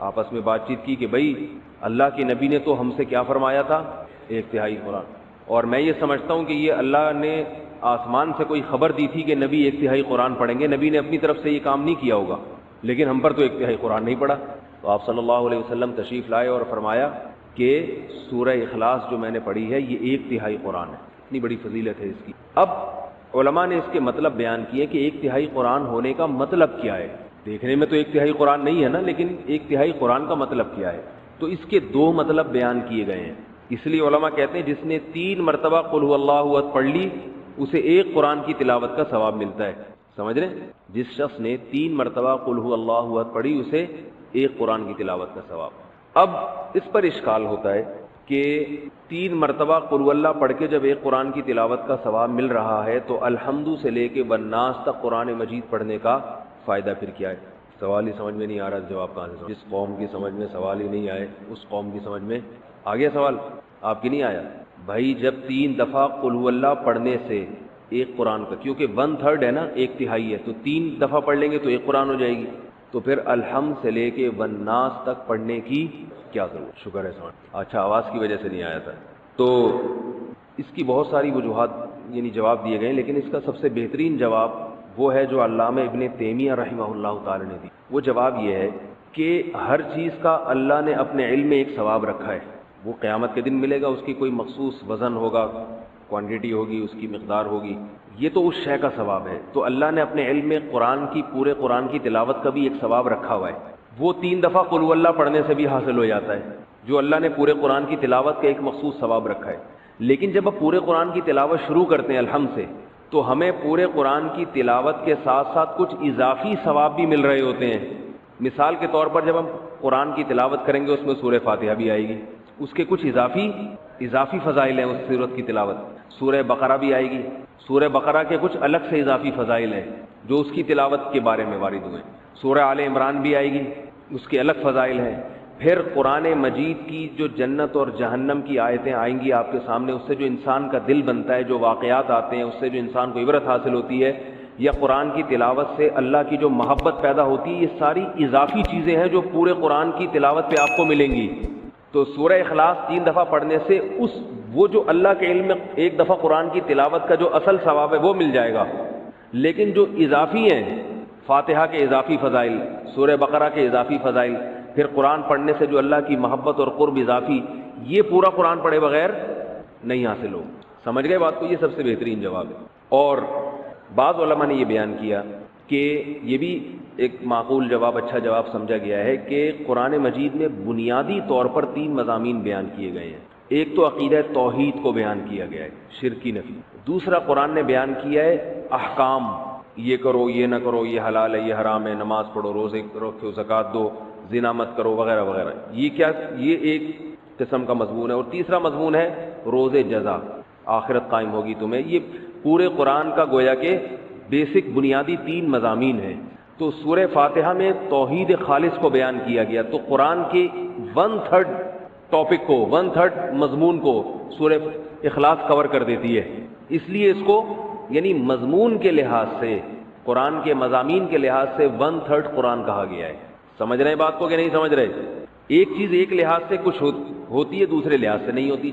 آپس میں بات چیت کی کہ بھائی اللہ کے نبی نے تو ہم سے کیا فرمایا تھا؟ 1/3 قرآن، اور میں یہ سمجھتا ہوں کہ یہ اللہ نے آسمان سے کوئی خبر دی تھی کہ نبی 1/3 قرآن پڑھیں گے، نبی نے اپنی طرف سے یہ کام نہیں کیا ہوگا، لیکن ہم پر تو 1/3 قرآن نہیں پڑھا۔ تو آپ صلی اللہ علیہ وسلم تشریف لائے اور فرمایا کہ سورہ اخلاص جو میں نے پڑھی ہے یہ 1/3 قرآن ہے، اتنی بڑی فضیلت ہے اس کی۔ اب علماء نے اس کے مطلب بیان کیے کہ 1/3 قرآن ہونے کا مطلب کیا ہے۔ دیکھنے میں تو 1/3 قرآن نہیں ہے نا، لیکن 1/3 قرآن کا مطلب کیا ہے؟ تو اس کے 2 مطلب بیان کیے گئے ہیں۔ اس لیے علماء کہتے ہیں جس نے 3 مرتبہ قل هو اللہ احد پڑھ لی اسے 1 قرآن کی تلاوت کا ثواب ملتا ہے، سمجھ رہے ہیں؟ جس شخص نے 3 مرتبہ قل هو اللہ احد پڑھی اسے 1 قرآن کی تلاوت کا ثواب۔ اب اس پر اشکال ہوتا ہے کہ 3 مرتبہ قل هو اللہ پڑھ کے جب 1 قرآن کی تلاوت کا ثواب مل رہا ہے تو الحمد سے لے کے والناس تک قرآن مجید پڑھنے کا فائدہ پھر کیا ہے؟ سوال ہی سمجھ میں نہیں آ رہا، جواب کہاں سے؟ جس قوم کی سمجھ میں سوال ہی نہیں آئے اس قوم کی سمجھ میں آ گیا سوال، آپ کی نہیں آیا؟ بھائی جب 3 دفعہ قل هو اللہ پڑھنے سے 1 قرآن کا، کیونکہ 1/3 ہے نا، 1/3 ہے، تو 3 دفعہ پڑھ لیں گے تو 1 قرآن ہو جائے گی، تو پھر الحمد سے لے کے والناس تک پڑھنے کی کیا ضرورت؟ شکر ہے سمجھ، اچھا آواز کی وجہ سے نہیں آیا تھا۔ تو اس کی بہت ساری وجوہات یعنی جواب دیے گئے، لیکن اس کا سب سے بہترین جواب وہ ہے جو علامہ ابن تیمیہ رحمہ اللہ تعالی نے دی۔ وہ جواب یہ ہے کہ ہر چیز کا اللہ نے اپنے علم میں ایک ثواب رکھا ہے، وہ قیامت کے دن ملے گا، اس کی کوئی مخصوص وزن ہوگا، کوانٹٹی ہوگی، اس کی مقدار ہوگی، یہ تو اس شے کا ثواب ہے۔ تو اللہ نے اپنے علم میں پورے قرآن کی تلاوت کا بھی ایک ثواب رکھا ہوا ہے، وہ 3 دفعہ قل هو اللہ پڑھنے سے بھی حاصل ہو جاتا ہے، جو اللہ نے پورے قرآن کی تلاوت کا ایک مخصوص ثواب رکھا ہے۔ لیکن جب آپ پورے قرآن کی تلاوت شروع کرتے ہیں الحمد سے، تو ہمیں پورے قرآن کی تلاوت کے ساتھ ساتھ کچھ اضافی ثواب بھی مل رہے ہوتے ہیں۔ مثال کے طور پر جب ہم قرآن کی تلاوت کریں گے اس میں سورہ فاتحہ بھی آئے گی، اس کے کچھ اضافی فضائل ہیں، اس سورت کی تلاوت۔ سورہ بقرہ بھی آئے گی، سورہ بقرہ کے کچھ الگ سے اضافی فضائل ہیں جو اس کی تلاوت کے بارے میں وارد ہوئے۔ سورہ آل عمران بھی آئے گی، اس کے الگ فضائل ہیں۔ پھر قرآن مجید کی جو جنت اور جہنم کی آیتیں آئیں گی آپ کے سامنے، اس سے جو انسان کا دل بنتا ہے، جو واقعات آتے ہیں، اس سے جو انسان کو عبرت حاصل ہوتی ہے، یا قرآن کی تلاوت سے اللہ کی جو محبت پیدا ہوتی ہے، یہ ساری اضافی چیزیں ہیں جو پورے قرآن کی تلاوت پہ آپ کو ملیں گی۔ تو سورہ اخلاص 3 دفعہ پڑھنے سے وہ جو اللہ کے علم میں 1 دفعہ قرآن کی تلاوت کا جو اصل ثواب ہے وہ مل جائے گا، لیکن جو اضافی ہیں، فاتحہ کے اضافی فضائل، سورہ بقرہ کے اضافی فضائل، پھر قرآن پڑھنے سے جو اللہ کی محبت اور قرب اضافی، یہ پورا قرآن پڑھے بغیر نہیں حاصل ہو۔ سمجھ گئے بات کو؟ یہ سب سے بہترین جواب ہے۔ اور بعض علماء نے یہ بیان کیا کہ یہ بھی ایک معقول جواب، اچھا جواب سمجھا گیا ہے کہ قرآن مجید میں بنیادی طور پر 3 مضامین بیان کیے گئے ہیں۔ ایک تو عقیدہ توحید کو بیان کیا گیا ہے، شرک کی نفی۔ دوسرا قرآن نے بیان کیا ہے احکام، یہ کرو، یہ نہ کرو، یہ حلال ہے، یہ حرام ہے، نماز پڑھو، روزے رکھو، زکوٰۃ دو، زنا مت کرو، وغیرہ وغیرہ۔ یہ ایک قسم کا مضمون ہے۔ اور تیسرا مضمون ہے روز جزا، آخرت قائم ہوگی تمہیں۔ یہ پورے قرآن کا گویا کہ بیسک بنیادی 3 مضامین ہیں۔ تو سورہ فاتحہ میں توحید خالص کو بیان کیا گیا، تو قرآن کے 1/3 ٹاپک کو، 1/3 مضمون کو سورہ اخلاص کور کر دیتی ہے۔ اس لیے اس کو یعنی مضمون کے لحاظ سے، قرآن کے مضامین کے لحاظ سے 1/3 قرآن کہا گیا ہے۔ سمجھ رہے ہیں بات کو کہ نہیں سمجھ رہے؟ ایک چیز ایک لحاظ سے کچھ ہوتی ہے, دوسرے لحاظ سے نہیں ہوتی.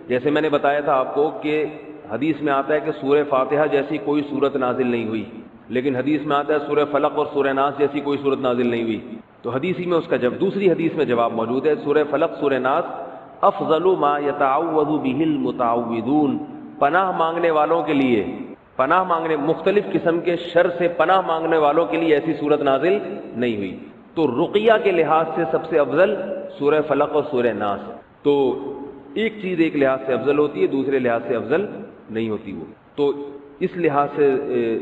جیسے میں نے بتایا تھا آپ کو کہ حدیث میں آتا ہے کہ سورہ فاتحہ جیسی کوئی صورت نازل نہیں ہوئی, لیکن حدیث میں آتا ہے سورہ فلق اور سورہ ناس جیسی کوئی صورت نازل نہیں ہوئی. تو حدیثی میں اس کا دوسری حدیث میں جواب موجود ہے. سورہ فلق سورہ ناس افضل ما یتعوذ به المتعوذون, پناہ مانگنے والوں کے لیے, پناہ مانگنے مختلف قسم کے شر سے پناہ مانگنے والوں کے لیے ایسی صورت نازل نہیں ہوئی. تو رقیہ کے لحاظ سے سب سے افضل سورہ فلق اور سورہ ناس. تو ایک چیز ایک لحاظ سے افضل ہوتی ہے, دوسرے لحاظ سے افضل نہیں ہوتی وہ. تو اس لحاظ سے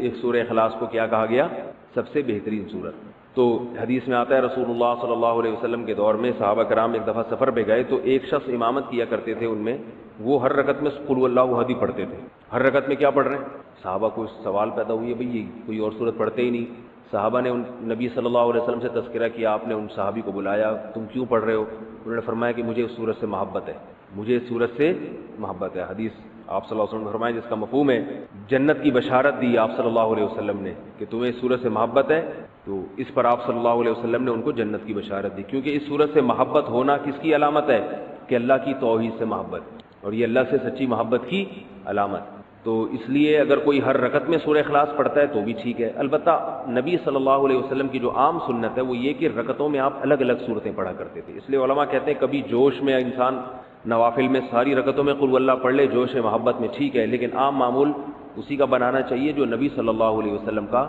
ایک سورہ اخلاص کو کیا کہا گیا؟ سب سے بہترین سورت. تو حدیث میں آتا ہے رسول اللہ صلی اللہ علیہ وسلم کے دور میں صحابہ کرام ایک دفعہ سفر پہ گئے تو ایک شخص امامت کیا کرتے تھے ان میں, وہ ہر رکعت میں قل هو اللہ احد ہی پڑھتے تھے. ہر رکعت میں کیا پڑھ رہے ہیں؟ صحابہ کو سوال پیدا ہوئی ہے, بھئی یہ کوئی اور صورت پڑھتے ہی نہیں. صحابہ نے نبی صلی اللہ علیہ وسلم سے تذکرہ کیا, آپ نے ان صحابی کو بلایا, تم کیوں پڑھ رہے ہو؟ انہوں نے فرمایا کہ مجھے اس صورت سے محبت ہے, مجھے اس صورت سے محبت ہے. حدیث آپ صلی اللہ علیہ وسلم نے فرمایا جس کا مفہوم ہے جنت کی بشارت دی آپ صلی اللہ علیہ وسلم نے کہ تمہیں اس صورت سے محبت ہے, تو اس پر آپ صلی اللہ علیہ وسلم نے ان کو جنت کی بشارت دی. کیونکہ اس صورت سے محبت ہونا کس کی علامت ہے؟ کہ اللہ کی توحید سے محبت, اور یہ اللہ سے سچی محبت کی علامت. تو اس لیے اگر کوئی ہر رکعت میں سورہ اخلاص پڑھتا ہے تو بھی ٹھیک ہے. البتہ نبی صلی اللہ علیہ وسلم کی جو عام سنت ہے وہ یہ کہ رکعتوں میں آپ الگ الگ صورتیں پڑھا کرتے تھے. اس لیے علماء کہتے ہیں کبھی جوش میں انسان نوافل میں ساری رکعتوں میں قل هو اللہ پڑھ لے, جوش محبت میں ٹھیک ہے, لیکن عام معمول اسی کا بنانا چاہیے جو نبی صلی اللہ علیہ وسلم کا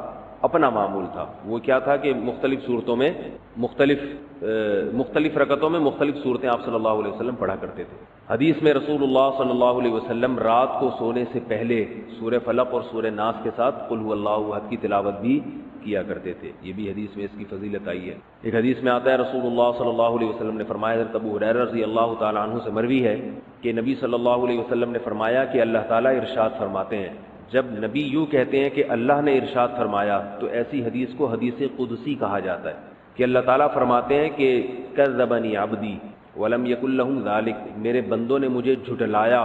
اپنا معمول تھا. وہ کیا تھا کہ مختلف صورتوں میں مختلف رکعتوں میں مختلف صورتیں آپ صلی اللہ علیہ وسلم پڑھا کرتے تھے. حدیث میں رسول اللہ صلی اللہ علیہ وسلم رات کو سونے سے پہلے سورہ فلق اور سورہ ناس کے ساتھ قل هو اللہ احد کی تلاوت بھی کیا کرتے تھے. یہ بھی حدیث میں اس کی فضیلت آئی ہے. ایک حدیث میں آتا ہے رسول اللہ صلی اللہ علیہ وسلم نے فرمایا, حضرت ابو ہریرہ رضی اللہ تعالی عنہ سے مروی ہے کہ نبی صلی اللہ علیہ وسلم نے فرمایا کہ اللہ تعالیٰ ارشاد فرماتے ہیں, جب نبی یوں کہتے ہیں کہ اللہ نے ارشاد فرمایا تو ایسی حدیث کو حدیث قدسی کہا جاتا ہے کہ اللہ تعالیٰ فرماتے ہیں کہ کذبنی عبدی ولم یکن لہ ذلک, میرے بندوں نے مجھے جھٹلایا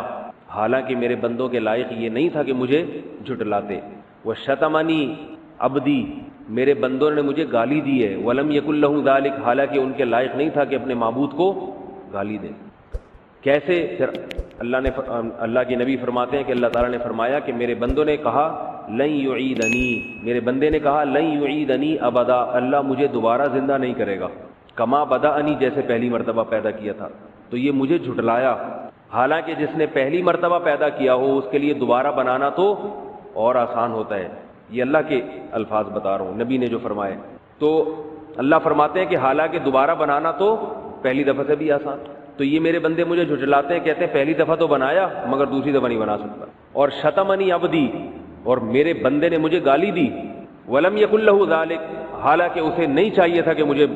حالانکہ میرے بندوں کے لائق یہ نہیں تھا کہ مجھے جھٹلاتے. وشتمنی عبدی, میرے بندوں نے مجھے گالی دی ہے, ولم یکن لہ ذلک, حالانکہ ان کے لائق نہیں تھا کہ اپنے معبود کو گالی دیں. کیسے؟ پھر اللہ کے نبی فرماتے ہیں کہ اللہ تعالیٰ نے فرمایا کہ میرے بندوں نے کہا لن یعیدنی, میرے بندے نے کہا لن یعیدنی ابدا, اللہ مجھے دوبارہ زندہ نہیں کرے گا, کما بدأنی, جیسے پہلی مرتبہ پیدا کیا تھا. تو یہ مجھے جھٹلایا, حالانکہ جس نے پہلی مرتبہ پیدا کیا ہو اس کے لیے دوبارہ بنانا تو اور آسان ہوتا ہے. یہ اللہ کے الفاظ بتا رہا ہوں, نبی نے جو فرمائے. تو اللہ فرماتے ہیں کہ حالانکہ دوبارہ بنانا تو پہلی دفعہ سے بھی آسان. تو یہ میرے بندے مجھے جھٹلاتے ہیں, کہتے ہیں پہلی دفعہ تو بنایا مگر دوسری دفعہ نہیں بنا سکتا. اور شتمنی عبدی, اور میرے بندے نے مجھے گالی دی, ولم یکن لہ ذلک, حالانکہ اسے نہیں چاہیے تھا کہ مجھے,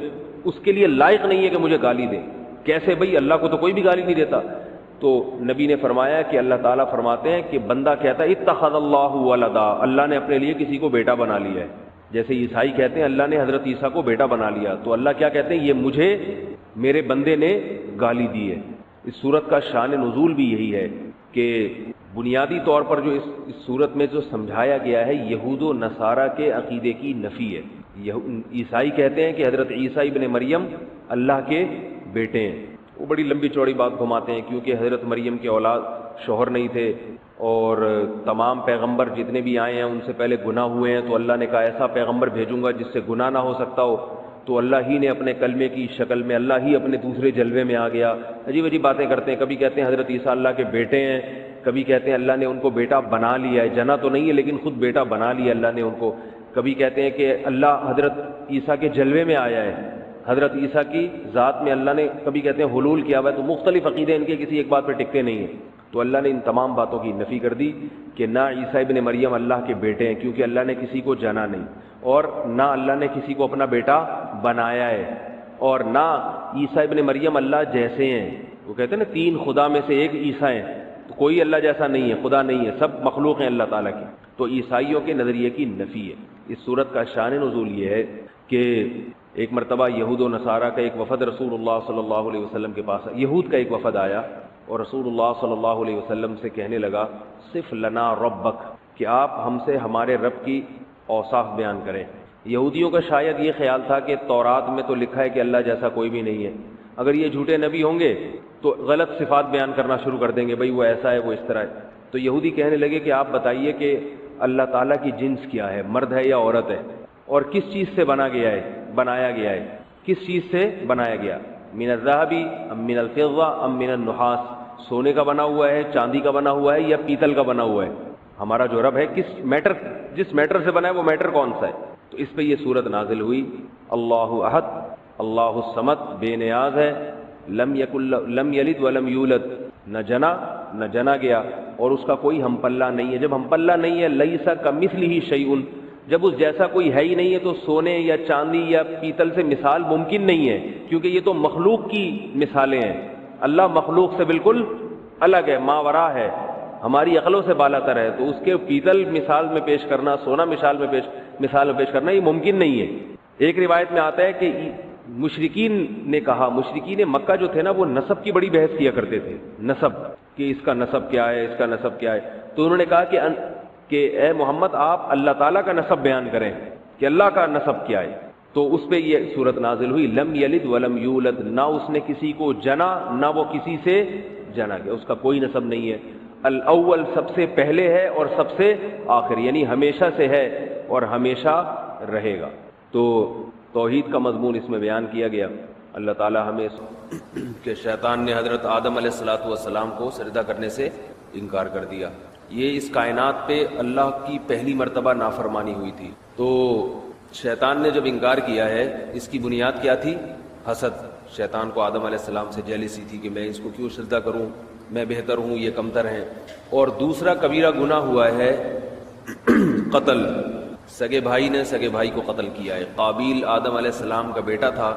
اس کے لیے لائق نہیں ہے کہ مجھے گالی دے. کیسے بھئی, اللہ کو تو کوئی بھی گالی نہیں دیتا. تو نبی نے فرمایا کہ اللہ تعالیٰ فرماتے ہیں کہ بندہ کہتا ہے اتخذ اللہ ولدا, اللہ نے اپنے لیے کسی کو بیٹا بنا لیا ہے. جیسے عیسائی کہتے ہیں اللہ نے حضرت عیسیٰ کو بیٹا بنا لیا, تو اللہ کیا کہتے ہیں, یہ مجھے میرے بندے نے گالی دی ہے. اس صورت کا شان نزول بھی یہی ہے کہ بنیادی طور پر جو اس صورت میں جو سمجھایا گیا ہے یہود و نصارہ کے عقیدے کی نفی ہے. عیسائی کہتے ہیں کہ حضرت عیسیٰ ابن مریم اللہ کے بیٹے ہیں. وہ بڑی لمبی چوڑی بات گھماتے ہیں کیونکہ حضرت مریم کے اولاد شوہر نہیں تھے, اور تمام پیغمبر جتنے بھی آئے ہیں ان سے پہلے گناہ ہوئے ہیں, تو اللہ نے کہا ایسا پیغمبر بھیجوں گا جس سے گناہ نہ ہو سکتا ہو. تو اللہ ہی نے اپنے کلمے کی شکل میں, اللہ ہی اپنے دوسرے جلوے میں آ گیا. عجیب عجیب باتیں کرتے ہیں. کبھی کہتے ہیں حضرت عیسیٰ اللہ کے بیٹے ہیں, کبھی کہتے ہیں اللہ نے ان کو بیٹا بنا لیا ہے, جنا تو نہیں ہے لیکن خود بیٹا بنا لیا اللہ نے ان کو. کبھی کہتے ہیں کہ اللہ حضرت عیسیٰ کے جلوے میں آیا ہے, حضرت عیسیٰ کی ذات میں اللہ نے, کبھی کہتے ہیں حلول کیا ہوا ہے. تو مختلف عقیدے ان کے کسی ایک بات پہ ٹکتے نہیں ہیں. تو اللہ نے ان تمام باتوں کی نفی کر دی کہ نہ عیسیٰ ابن مریم اللہ کے بیٹے ہیں, کیونکہ اللہ نے کسی کو جنا نہیں, اور نہ اللہ نے کسی کو اپنا بیٹا بنایا ہے, اور نہ عیسیٰ ابن مریم اللہ جیسے ہیں. وہ کہتے ہیں نا تین خدا میں سے ایک عیسیٰ ہیں, تو کوئی اللہ جیسا نہیں ہے, خدا نہیں ہے, سب مخلوق ہیں اللہ تعالیٰ کی. تو عیسائیوں کے نظریے کی نفی ہے. اس صورت کا شان نزول یہ ہے کہ ایک مرتبہ یہود و نصارہ کا ایک وفد رسول اللہ صلی اللہ علیہ وسلم کے پاس, یہود کا ایک وفد آیا اور رسول اللہ صلی اللہ علیہ وسلم سے کہنے لگا صف لنا ربک, کہ آپ ہم سے ہمارے رب کی اوصاف بیان کریں. یہودیوں کا شاید یہ خیال تھا کہ تورات میں تو لکھا ہے کہ اللہ جیسا کوئی بھی نہیں ہے, اگر یہ جھوٹے نبی ہوں گے تو غلط صفات بیان کرنا شروع کر دیں گے، بھئی وہ ایسا ہے، وہ اس طرح ہے. تو یہودی کہنے لگے کہ آپ بتائیے کہ اللہ تعالیٰ کی جنس کیا ہے، مرد ہے یا عورت ہے، اور کس چیز سے بنایا گیا ہے، کس چیز سے بنایا گیا، من الذهب ام من الفضة ام من النحاس، سونے کا بنا ہوا ہے، چاندی کا بنا ہوا ہے یا پیتل کا بنا ہوا ہے. ہمارا جو رب ہے جس میٹر سے بنا ہے وہ میٹر کون سا ہے. تو اس پہ یہ صورت نازل ہوئی. اللہ احد، اللہ الصمد، بے نیاز ہے، لم یلد ولم یولد، نہ جنا گیا اور اس کا کوئی ہم پلہ نہیں ہے. جب ہم پلہ نہیں ہے، لیس کمثلہ شیء، جب اس جیسا کوئی ہے ہی نہیں ہے تو سونے یا چاندی یا پیتل سے مثال ممکن نہیں ہے، کیونکہ یہ تو مخلوق کی مثالیں ہیں. اللہ مخلوق سے بالکل الگ ہے، ماورا ہے، ہماری عقلوں سے بالا تر ہے. تو اس کے پیتل مثال میں پیش کرنا، سونا مثال میں پیش کرنا یہ ممکن نہیں ہے. ایک روایت میں آتا ہے کہ مشرکین نے کہا، مشرکین مکہ جو تھے نا وہ نسب کی بڑی بحث کیا کرتے تھے، نسب کہ اس کا نسب کیا ہے، اس کا نسب کیا ہے. تو انہوں نے کہا کہ اے محمد آپ اللہ تعالیٰ کا نسب بیان کریں کہ اللہ کا نسب کیا ہے. تو اس پہ یہ صورت نازل ہوئی. لم یلد ولم یولد، نہ اس نے کسی کو جنا نہ وہ کسی سے جنا گیا، اس کا کوئی نسب نہیں ہے. الاول سب سے پہلے ہے اور سب سے آخر، یعنی ہمیشہ سے ہے اور ہمیشہ رہے گا. تو توحید کا مضمون اس میں بیان کیا گیا. اللہ تعالی ہمیں کہ شیطان نے حضرت آدم علیہ السلام کو سجدہ کرنے سے انکار کر دیا. یہ اس کائنات پہ اللہ کی پہلی مرتبہ نافرمانی ہوئی تھی. تو شیطان نے جب انکار کیا ہے، اس کی بنیاد کیا تھی؟ حسد. شیطان کو آدم علیہ السلام سے جیلسی تھی کہ میں اس کو کیوں سجدہ کروں، میں بہتر ہوں، یہ کمتر ہیں. اور دوسرا کبیرہ گناہ ہوا ہے قتل. سگے بھائی نے سگے بھائی کو قتل کیا ہے. قابیل آدم علیہ السلام کا بیٹا تھا،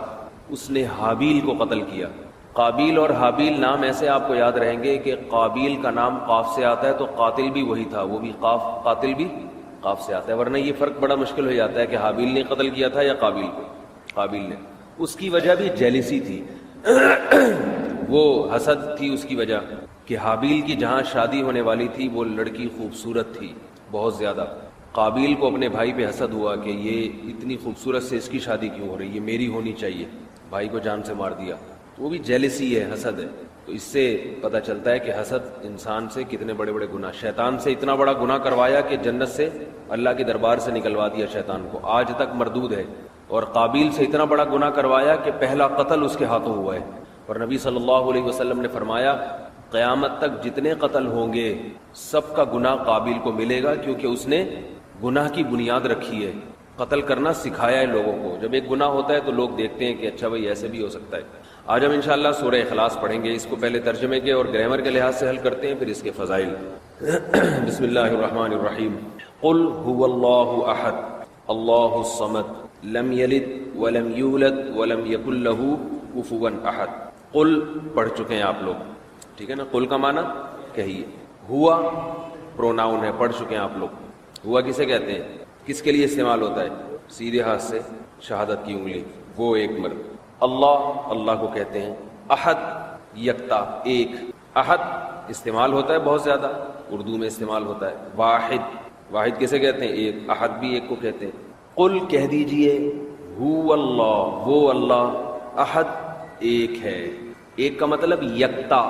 اس نے حابیل کو قتل کیا. قابیل اور حابیل نام ایسے آپ کو یاد رہیں گے کہ قابیل کا نام قاف سے آتا ہے تو قاتل بھی وہی تھا، وہ بھی قاتل بھی قاف سے آتا ہے. ورنہ یہ فرق بڑا مشکل ہو جاتا ہے کہ حابیل نے قتل کیا تھا یا قابیل نے. اس کی وجہ بھی جیلسی تھی، وہ حسد تھی اس کی وجہ کہ حابیل کی جہاں شادی ہونے والی تھی وہ لڑکی خوبصورت تھی بہت زیادہ. قابیل کو اپنے بھائی پہ حسد ہوا کہ یہ اتنی خوبصورت سے اس کی شادی کیوں ہو رہی ہے، میری ہونی چاہیے. بھائی کو جان سے مار دیا. تو وہ بھی جیلسی ہے، حسد ہے. تو اس سے پتہ چلتا ہے کہ حسد انسان سے کتنے بڑے بڑے گناہ. شیطان سے اتنا بڑا گناہ کروایا کہ جنت سے اللہ کے دربار سے نکلوا دیا شیطان کو، آج تک مردود ہے. اور قابیل سے اتنا بڑا گناہ کروایا کہ پہلا قتل اس کے ہاتھوں ہوا ہے. اور نبی صلی اللہ علیہ وسلم نے فرمایا قیامت تک جتنے قتل ہوں گے سب کا گناہ قابیل کو ملے گا، کیونکہ اس نے گناہ کی بنیاد رکھی ہے، قتل کرنا سکھایا ہے لوگوں کو. جب ایک گناہ ہوتا ہے تو لوگ دیکھتے ہیں کہ اچھا بھائی ایسے بھی ہو سکتا ہے. آج ہم انشاءاللہ سورہ اخلاص پڑھیں گے. اس کو پہلے ترجمے کے اور گرامر کے لحاظ سے حل کرتے ہیں، پھر اس کے فضائل. بسم اللہ الرحمن الرحیم. قل هو اللہ احد اللہ الصمد لم یلد ولم یولد ولم یکن له کفوا احد. قل پڑھ چکے ہیں آپ لوگ، ٹھیک ہے نا. قل کا معنی کہیے. ہوا پروناؤن ہے، پڑھ چکے ہیں آپ لوگ. ہوا کسے کہتے ہیں، کس کے لیے استعمال ہوتا ہے؟ سیدھے ہاتھ سے شہادت کی انگلی، وہ ایک مرد. اللہ کو کہتے ہیں. احد یکتا، ایک. احد استعمال ہوتا ہے بہت زیادہ، اردو میں استعمال ہوتا ہے. واحد کسے کہتے ہیں؟ ایک. احد بھی ایک کو کہتے ہیں. قل کہہ دیجئے هو اللہ، وہ اللہ. احد ایک ہے. ایک کا مطلب یکتا،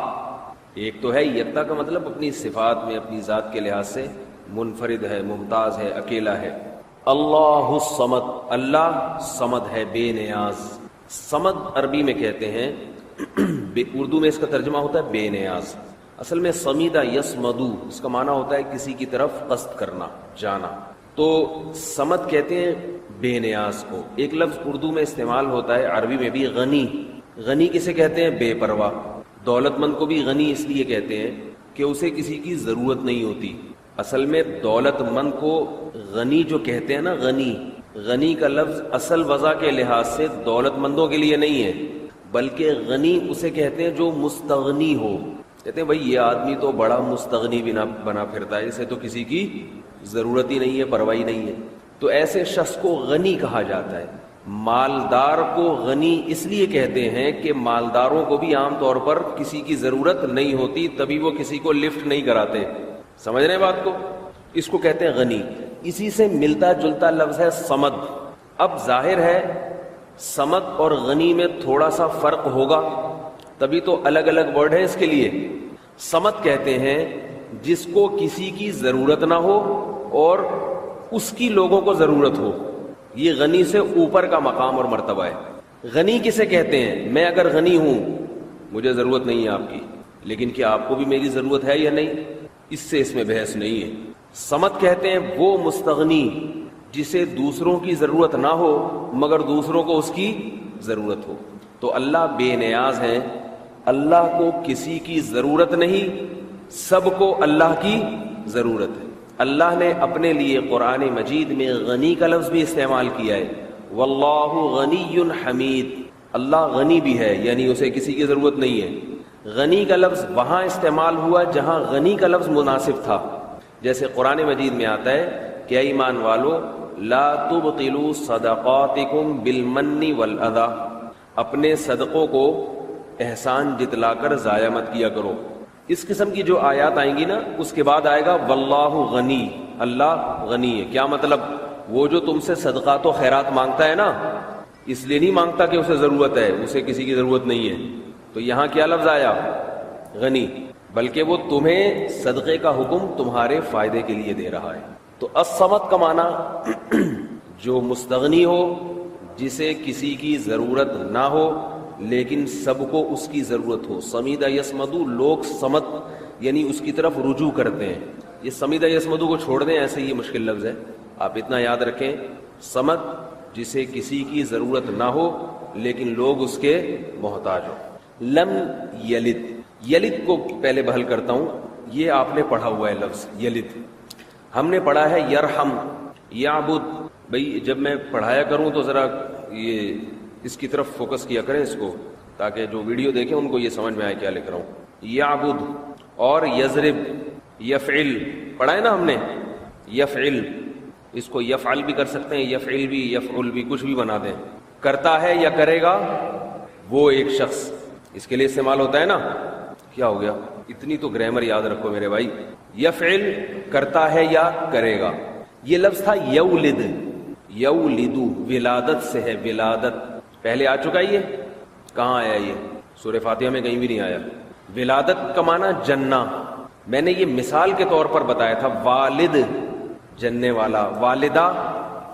ایک تو ہے. یکتا کا مطلب اپنی صفات میں اپنی ذات کے لحاظ سے منفرد ہے، ممتاز ہے، اکیلا ہے. اللہ الصمد، اللہ صمد ہے، بے نیاز. صمد عربی میں کہتے ہیں، اردو میں اس کا ترجمہ ہوتا ہے بے نیاز. اصل میں سمیدہ یسمدو، اس کا معنی ہوتا ہے کسی کی طرف قصد کرنا، جانا. تو صمد کہتے ہیں بے نیاز کو. ایک لفظ اردو میں استعمال ہوتا ہے عربی میں بھی، غنی. غنی کسے کہتے ہیں؟ بے پرواہ. دولت مند کو بھی غنی اس لیے کہتے ہیں کہ اسے کسی کی ضرورت نہیں ہوتی. اصل میں دولت مند کو غنی جو کہتے ہیں نا، غنی کا لفظ اصل وضع کے لحاظ سے دولت مندوں کے لیے نہیں ہے، بلکہ غنی اسے کہتے ہیں جو مستغنی ہو. کہتے ہیں بھائی یہ آدمی تو بڑا مستغنی بنا پھرتا ہے، اسے تو کسی کی ضرورت ہی نہیں ہے، پرواہ نہیں ہے. تو ایسے شخص کو غنی کہا جاتا ہے. مالدار کو غنی اس لیے کہتے ہیں کہ مالداروں کو بھی عام طور پر کسی کی ضرورت نہیں ہوتی، تبھی وہ کسی کو لفٹ نہیں کراتے. سمجھ رہے ہیں بات کو؟ اس کو کہتے ہیں غنی. اسی سے ملتا جلتا لفظ ہے صمد. اب ظاہر ہے صمد اور غنی میں تھوڑا سا فرق ہوگا. تبھی تو الگ الگ ورڈ ہے اس کے لیے. صمد کہتے ہیں جس کو کسی کی ضرورت نہ ہو اور اس کی لوگوں کو ضرورت ہو. یہ غنی سے اوپر کا مقام اور مرتبہ ہے. غنی کسے کہتے ہیں؟ میں اگر غنی ہوں، مجھے ضرورت نہیں ہے آپ کی، لیکن کیا آپ کو بھی میری ضرورت ہے یا نہیں؟ اس میں بحث نہیں ہے. صمد کہتے ہیں وہ مستغنی جسے دوسروں کی ضرورت نہ ہو مگر دوسروں کو اس کی ضرورت ہو. تو اللہ بے نیاز ہیں، اللہ کو کسی کی ضرورت نہیں، سب کو اللہ کی ضرورت ہے. اللہ نے اپنے لیے قرآن مجید میں غنی کا لفظ بھی استعمال کیا ہے. واللہ غنی حمید، اللہ غنی بھی ہے، یعنی اسے کسی کی ضرورت نہیں ہے. غنی کا لفظ وہاں استعمال ہوا جہاں غنی کا لفظ مناسب تھا. جیسے قرآن مجید میں آتا ہے کہ اے ایمان والو لا تبطلوا صدقاتکم بالمن والاذی، اپنے صدقوں کو احسان جتلا کر ضائع مت کیا کرو. اس قسم کی جو آیات آئیں گی نا، اس کے بعد آئے گا واللہ غنی، اللہ غنی ہے. کیا مطلب؟ وہ جو تم سے صدقات و خیرات مانگتا ہے نا، اس لیے نہیں مانگتا کہ اسے ضرورت ہے، اسے کسی کی ضرورت نہیں ہے. تو یہاں کیا لفظ آیا؟ غنی. بلکہ وہ تمہیں صدقے کا حکم تمہارے فائدے کے لیے دے رہا ہے. تو الصمد کا معنی جو مستغنی ہو، جسے کسی کی ضرورت نہ ہو لیکن سب کو اس کی ضرورت ہو. سمیدہ یسمدو، لوگ سمد یعنی اس کی طرف رجوع کرتے ہیں. یہ سمیدہ یسمدو کو چھوڑ دیں، ایسے یہ مشکل لفظ ہے، آپ اتنا یاد رکھیں. سمد جسے کسی کی ضرورت نہ ہو لیکن لوگ اس کے محتاج ہو. لم یلد، یلد کو پہلے بحل کرتا ہوں. یہ آپ نے پڑھا ہوا ہے لفظ یلد، ہم نے پڑھا ہے یرحم، یعبد. بھئی جب میں پڑھایا کروں تو ذرا یہ اس کی طرف فوکس کیا کریں اس کو، تاکہ جو ویڈیو دیکھیں ان کو یہ سمجھ میں آئے کیا لکھ رہا ہوں. یعبد اور یضرب، یفعل پڑھا ہے نا ہم نے. یفعل، اس کو یفعل بھی کر سکتے ہیں، یفعل بھی، یفعل بھی، کچھ بھی بنا دیں. کرتا ہے یا کرے گا وہ ایک شخص، اس کے لیے استعمال ہوتا ہے نا. کیا ہو گیا؟ اتنی تو گرامر یاد رکھو میرے بھائی. یفعل کرتا ہے یا کرے گا. یہ لفظ تھا یولد، یولدو ولادت سے ہے، ولادت پہلے آ چکا. یہ کہاں آیا؟ یہ سورہ فاتحہ میں کہیں بھی نہیں آیا. ولادت کا معنی جننا. میں نے یہ مثال کے طور پر بتایا تھا، والد جننے والا، والدہ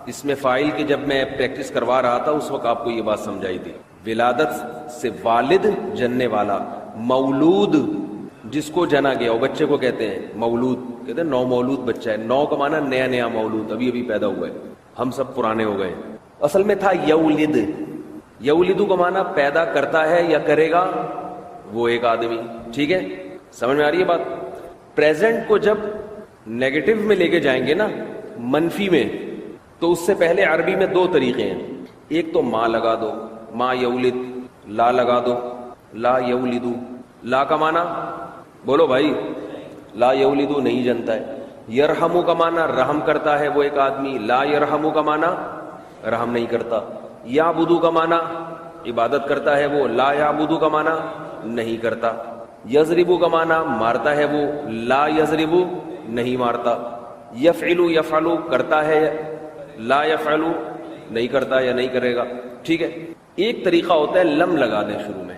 اس میں فاعل کی جب میں پریکٹس کروا رہا تھا اس وقت آپ کو یہ بات سمجھائی تھی. ولادت سے والد جننے والا. مولود جس کو جنا گیا، وہ بچے کو کہتے ہیں مولود، کہتے ہیں نو مولود بچہ ہے. نو کا معنی نیا نیا مولود، ابھی ابھی پیدا ہوا ہے، ہم سب پرانے ہو گئے. اصل میں تھا یولد. یولدو کا معنی پیدا کرتا ہے یا کرے گا وہ ایک آدمی. ٹھیک ہے، سمجھ میں آ رہی ہے بات؟ پریزنٹ کو جب نیگیٹو میں لے کے جائیں گے نا، منفی میں، تو اس سے پہلے عربی میں دو طریقے ہیں. ایک تو ما لگا دو، ما یولد، لا لگا دو، لا یولدو. لا کا معنی بولو بھائی، لا یولدو نہیں جنتا ہے. یرحمو کا معنی رحم کرتا ہے وہ ایک آدمی، لا یرحمو کا معنی رحم نہیں کرتا. یعبدو کا معنی عبادت کرتا ہے وہ، لا یعبدو کا معنی نہیں کرتا. یضربو کا معنی مارتا ہے وہ، لا یضربو نہیں مارتا. یفعلو، یفعلو کرتا ہے، لا یفعلو نہیں کرتا یا نہیں کرے گا. ٹھیک ہے. ایک طریقہ ہوتا ہے لم لگا دیں شروع میں.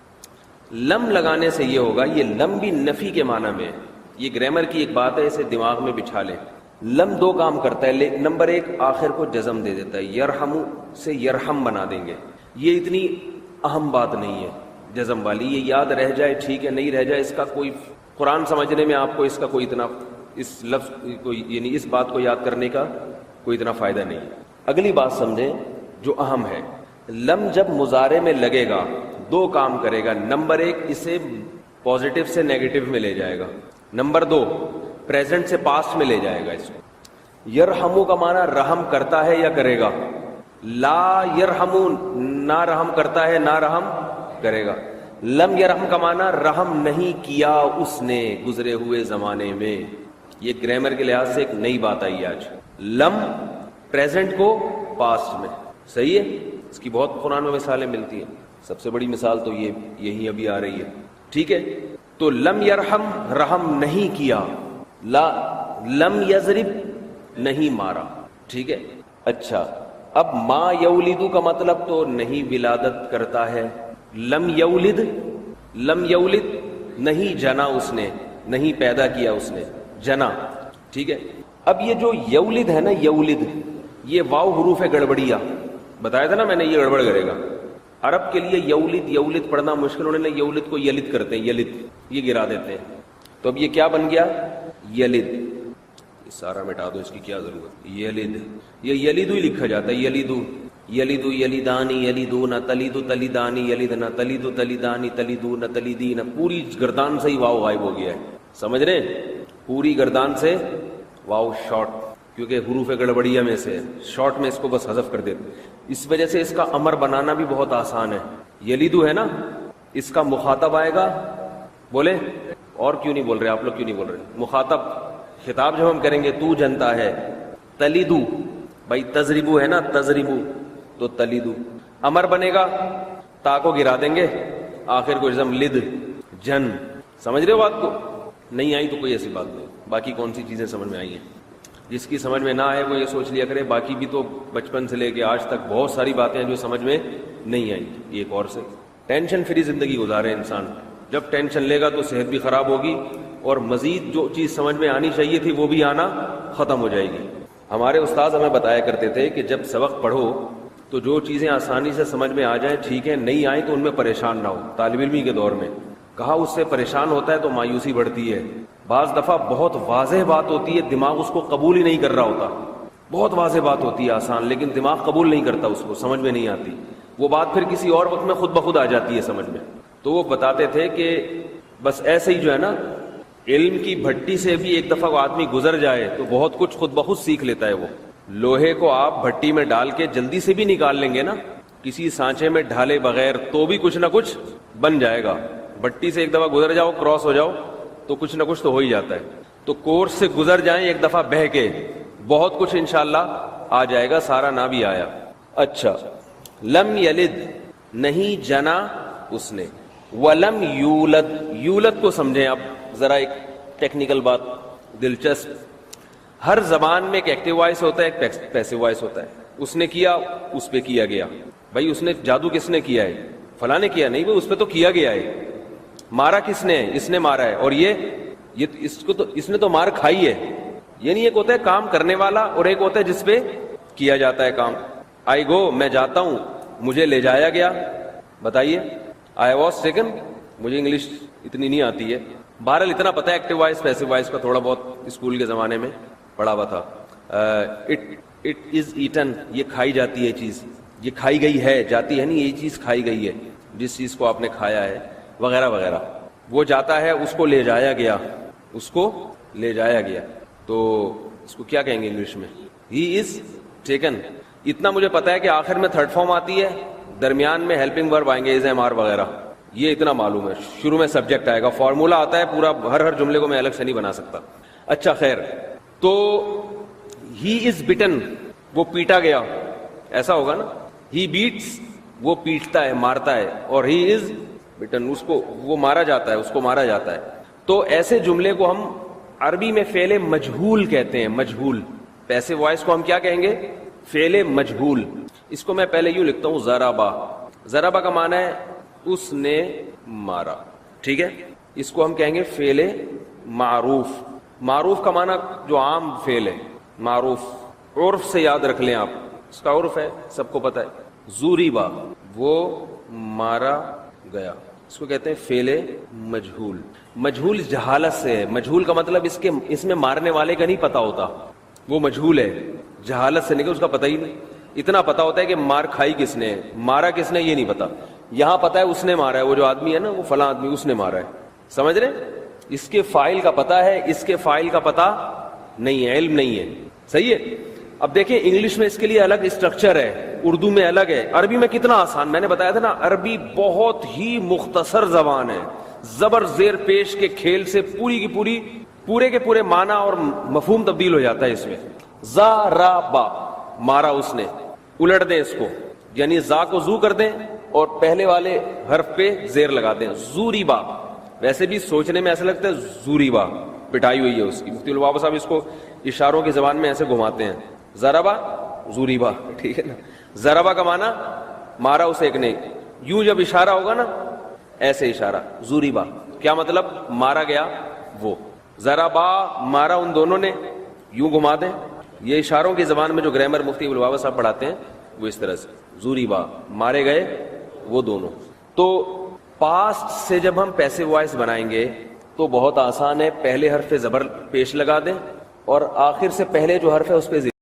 لم لگانے سے یہ ہوگا، یہ لم بھی نفی کے معنی میں ہے. یہ گرامر کی ایک بات ہے، اسے دماغ میں بچھا لیں. لم دو کام کرتا ہے. نمبر ایک، آخر کو جزم دے دیتا ہے. یرحمو سے یرحم بنا دیں گے. یہ اتنی اہم بات نہیں ہے جزم والی، یہ یاد رہ جائے ٹھیک ہے، نہیں رہ جائے اس کا کوئی، قرآن سمجھنے میں آپ کو اس کا کوئی اتنا، اس لفظ کو یعنی اس بات کو یاد کرنے کا کوئی اتنا فائدہ نہیں. اگلی بات سمجھیں جو اہم ہے. لم جب مضارع میں لگے گا دو کام کرے گا. نمبر ایک، اسے پازیٹو سے نیگیٹو میں لے جائے گا. نمبر دو، پریزنٹ سے پاسٹ میں لے جائے گا اس کو. یرحمو کا معنی رحم کرتا ہے یا کرے گا. لا یرحمو نہ رحم کرتا ہے نہ رحم کرے گا. لم یرحم کا معنی رحم نہیں کیا اس نے گزرے ہوئے زمانے میں. یہ گرامر کے لحاظ سے ایک نئی بات آئی آج. لم پریزنٹ کو پاسٹ میں. صحیح ہے. اس کی بہت قرآن میں مثالیں ملتی ہیں. سب سے بڑی مثال تو یہی ابھی آ رہی ہے. ٹھیک ہے. تو لم یرحم رحم نہیں کیا، لا لم یضرب نہیں مارا. ٹھیک ہے. اچھا، اب ما یولدو کا مطلب تو نہیں ولادت کرتا ہے. لم یولد لم یولد نہیں جنا اس نے، نہیں پیدا کیا اس نے، جنا، ٹھیک ہے. اب یہ جو یولد ہے نا، یولد، یہ واو حروف ہے گڑبڑیا، بتایا تھا نا میں نے یہ گڑبڑ کرے گا. عرب کے لیے یولد یولد پڑھنا مشکل، انہوں نے یولد کو یلد کرتے ہیں، یلد، یہ گرا دیتے ہیں. تو اب یہ کیا بن گیا؟ یلد. یہ سارا مٹا دو، اس کی کیا ضرورت. یلد، یہ یلدو ہی لکھا جاتا ہے، یلدو، یلدو یلدانی یلدون تلد تلدانی یلدنا تلد تلدانی تلدون تلدین. پوری گردان سے ہی واو غائب ہو گیا ہے، سمجھ رہے ہیں؟ پوری گردان سے واو شارٹ، کیونکہ حروف گڑبڑیا میں سے شارٹ میں اس کو بس حذف کر دیتے. اس وجہ سے اس کا امر بنانا بھی بہت آسان ہے. یلیدو ہے نا، اس کا مخاطب آئے گا، بولے اور کیوں نہیں بول رہے آپ لوگ، کیوں نہیں بول رہے؟ مخاطب خطاب جب ہم کریں گے تو جنتا ہے. تلیدو، بھائی تضربو ہے نا، تضربو، تو تلیدو. امر بنے گا، تا کو گرا دیں گے، آخر کو جزم، لد، جن. سمجھ رہے ہو بات کو؟ نہیں آئی تو کوئی ایسی بات نہیں. باقی کون سی چیزیں سمجھ میں آئی ہیں؟ جس کی سمجھ میں نہ آئے وہ یہ سوچ لیا کرے باقی بھی تو بچپن سے لے کے آج تک بہت ساری باتیں ہیں جو سمجھ میں نہیں آئی. ایک اور سے ٹینشن فری زندگی گزارے انسان. جب ٹینشن لے گا تو صحت بھی خراب ہوگی، اور مزید جو چیز سمجھ میں آنی چاہیے تھی وہ بھی آنا ختم ہو جائے گی. ہمارے استاذ ہمیں بتایا کرتے تھے کہ جب سبق پڑھو تو جو چیزیں آسانی سے سمجھ میں آ جائیں ٹھیک ہے، نہیں آئیں تو ان میں پریشان نہ ہو. طالب علمی کے دور میں کہا اس سے پریشان ہوتا ہے تو مایوسی بڑھتی ہے. بعض دفعہ بہت واضح بات ہوتی ہے، دماغ اس کو قبول ہی نہیں کر رہا ہوتا. بہت واضح بات ہوتی ہے، آسان، لیکن دماغ قبول نہیں کرتا، اس کو سمجھ میں نہیں آتی. وہ بات پھر کسی اور وقت میں خود بخود آ جاتی ہے سمجھ میں. تو وہ بتاتے تھے کہ بس ایسے ہی جو ہے نا، علم کی بھٹی سے بھی ایک دفعہ وہ آدمی گزر جائے تو بہت کچھ خود بخود سیکھ لیتا ہے. وہ لوہے کو آپ بھٹی میں ڈال کے جلدی سے بھی نکال لیں گے نا، کسی سانچے میں ڈھالے بغیر، تو بھی کچھ نہ کچھ بن جائے گا. بھٹی سے ایک دفعہ گزر جاؤ، کراس ہو جاؤ تو کچھ نہ کچھ تو ہو ہی جاتا ہے. تو کورس سے گزر جائیں ایک دفعہ بہہ کے، بہت کچھ انشاءاللہ آ جائے گا، سارا نہ بھی آیا. اچھا، لم یلد نہیں جنا اس نے، ولم یولد. یولد کو سمجھیں اب ذرا، ایک ٹیکنیکل بات دلچسپ. ہر زبان میں ایک ایکٹیو وائس ہوتا ہے، ایک پیسیو وائس ہوتا ہے. اس نے کیا، اس پہ کیا گیا. بھائی اس نے جادو کس نے کیا ہے؟ فلاں نے کیا. نہیں بھائی، اس پہ تو کیا گیا ہے. مارا کس نے؟ اس نے مارا ہے. اور یہ اس نے تو مار کھائی ہے. یعنی ایک ہوتا ہے کام کرنے والا اور ایک ہوتا ہے جس پہ کیا جاتا ہے کام. آئی گو، میں جاتا ہوں، مجھے لے جایا گیا. بتائیے، آئی واز ٹیکن. مجھے انگلش اتنی نہیں آتی ہے، بہرحال اتنا پتہ ہے ایکٹیو وائس پیسیو وائس کا تھوڑا بہت اسکول کے زمانے میں پڑھا ہوا تھا. اٹ از ایٹن، یہ کھائی جاتی ہے چیز، یہ کھائی گئی ہے، جاتی ہے نہیں، یہ چیز کھائی گئی ہے، جس چیز کو آپ نے کھایا ہے، وغیرہ وغیرہ. وہ جاتا ہے، اس کو لے جایا گیا، اس کو لے جایا گیا. تو اس کو کیا کہیں گے انگلش میں؟ ہی از ٹیکن. اتنا مجھے پتا ہے کہ آخر میں تھرڈ فارم آتی ہے، درمیان میں ہیلپنگ ورب آئیں گے، از ایم آر وغیرہ. یہ اتنا معلوم ہے. شروع میں سبجیکٹ آئے گا، فارمولا آتا ہے پورا، ہر جملے کو میں الگ سے نہیں بنا سکتا. اچھا خیر، تو ہی از بٹن، وہ پیٹا گیا، ایسا ہوگا نا. ہی بیٹس، وہ پیٹتا ہے، مارتا ہے. اور ہی از بٹن، اس کو وہ مارا جاتا ہے، اس کو مارا جاتا ہے. تو ایسے جملے کو ہم عربی میں فعل مجہول کہتے ہیں. مجہول، پیسیو وائس کو ہم کیا کہیں گے؟ فعل مجہول. اس کو میں پہلے یوں لکھتا ہوں، ضربا. ضربا کا معنی ہے اس نے مارا، ٹھیک ہے. اس کو ہم کہیں گے فعل معروف. معروف کا معنی جو عام فعل ہے، معروف. عرف سے یاد رکھ لیں آپ، اس کا عرف ہے، سب کو پتہ ہے. ضربا، وہ مارا گیا، اس کو کہتے ہیں فعل مجہول. مجہول جہالت سے ہے. مجہول کا مطلب اس میں مارنے والے کا نہیں پتا ہوتا، وہ مجہول ہے. جہالت سے نہیں کہ اس کا پتہ ہی نہیں. اتنا پتا ہوتا ہے کہ مار کھائی کس نے، مارا کس نے، یہ نہیں پتا. یہاں پتا ہے اس نے مارا ہے، وہ جو آدمی ہے نا، وہ فلاں آدمی، اس نے مارا ہے. سمجھ رہے؟ اس کے فاعل کا پتا ہے، اس کے فاعل کا پتا نہیں ہے، علم نہیں ہے. صحیح ہے. اب دیکھیں انگلش میں اس کے لیے الگ اسٹرکچر ہے، اردو میں الگ ہے. عربی میں کتنا آسان. میں نے بتایا تھا نا، عربی بہت ہی مختصر زبان ہے. زبر زیر پیش کے کھیل سے پوری کی پوری، پورے کے پورے معنی اور مفہوم تبدیل ہو جاتا ہے اس میں. ضربا، مارا اس نے. الٹ دیں اس کو، یعنی زا کو زو کر دیں اور پہلے والے حرف پہ زیر لگا دیں. زوریبا. ویسے بھی سوچنے میں ایسا لگتا ہے زوریبا، پٹائی ہوئی ہے اس کی. مفتی البابا صاحب اس کو اشاروں کی زبان میں ایسے گھماتے ہیں، ضربا زوریبا، ٹھیک ہے نا. ضربا کا معنی مارا اسے ایک نے. یوں جب اشارہ ہوگا نا، ایسے اشارہ. ضربا کیا مطلب؟ مارا گیا وہ. ضربا مارا ان دونوں نے، یوں گھما دیں. یہ اشاروں کی زبان میں جو گرامر مفتی ابوالبابا صاحب پڑھاتے ہیں وہ اس طرح سے. ضربا مارے گئے وہ دونوں. تو پاسٹ سے جب ہم پیسو وائس بنائیں گے تو بہت آسان ہے. پہلے حرف زبر پیش لگا دیں اور آخر سے پہلے جو حرف ہے اس پہ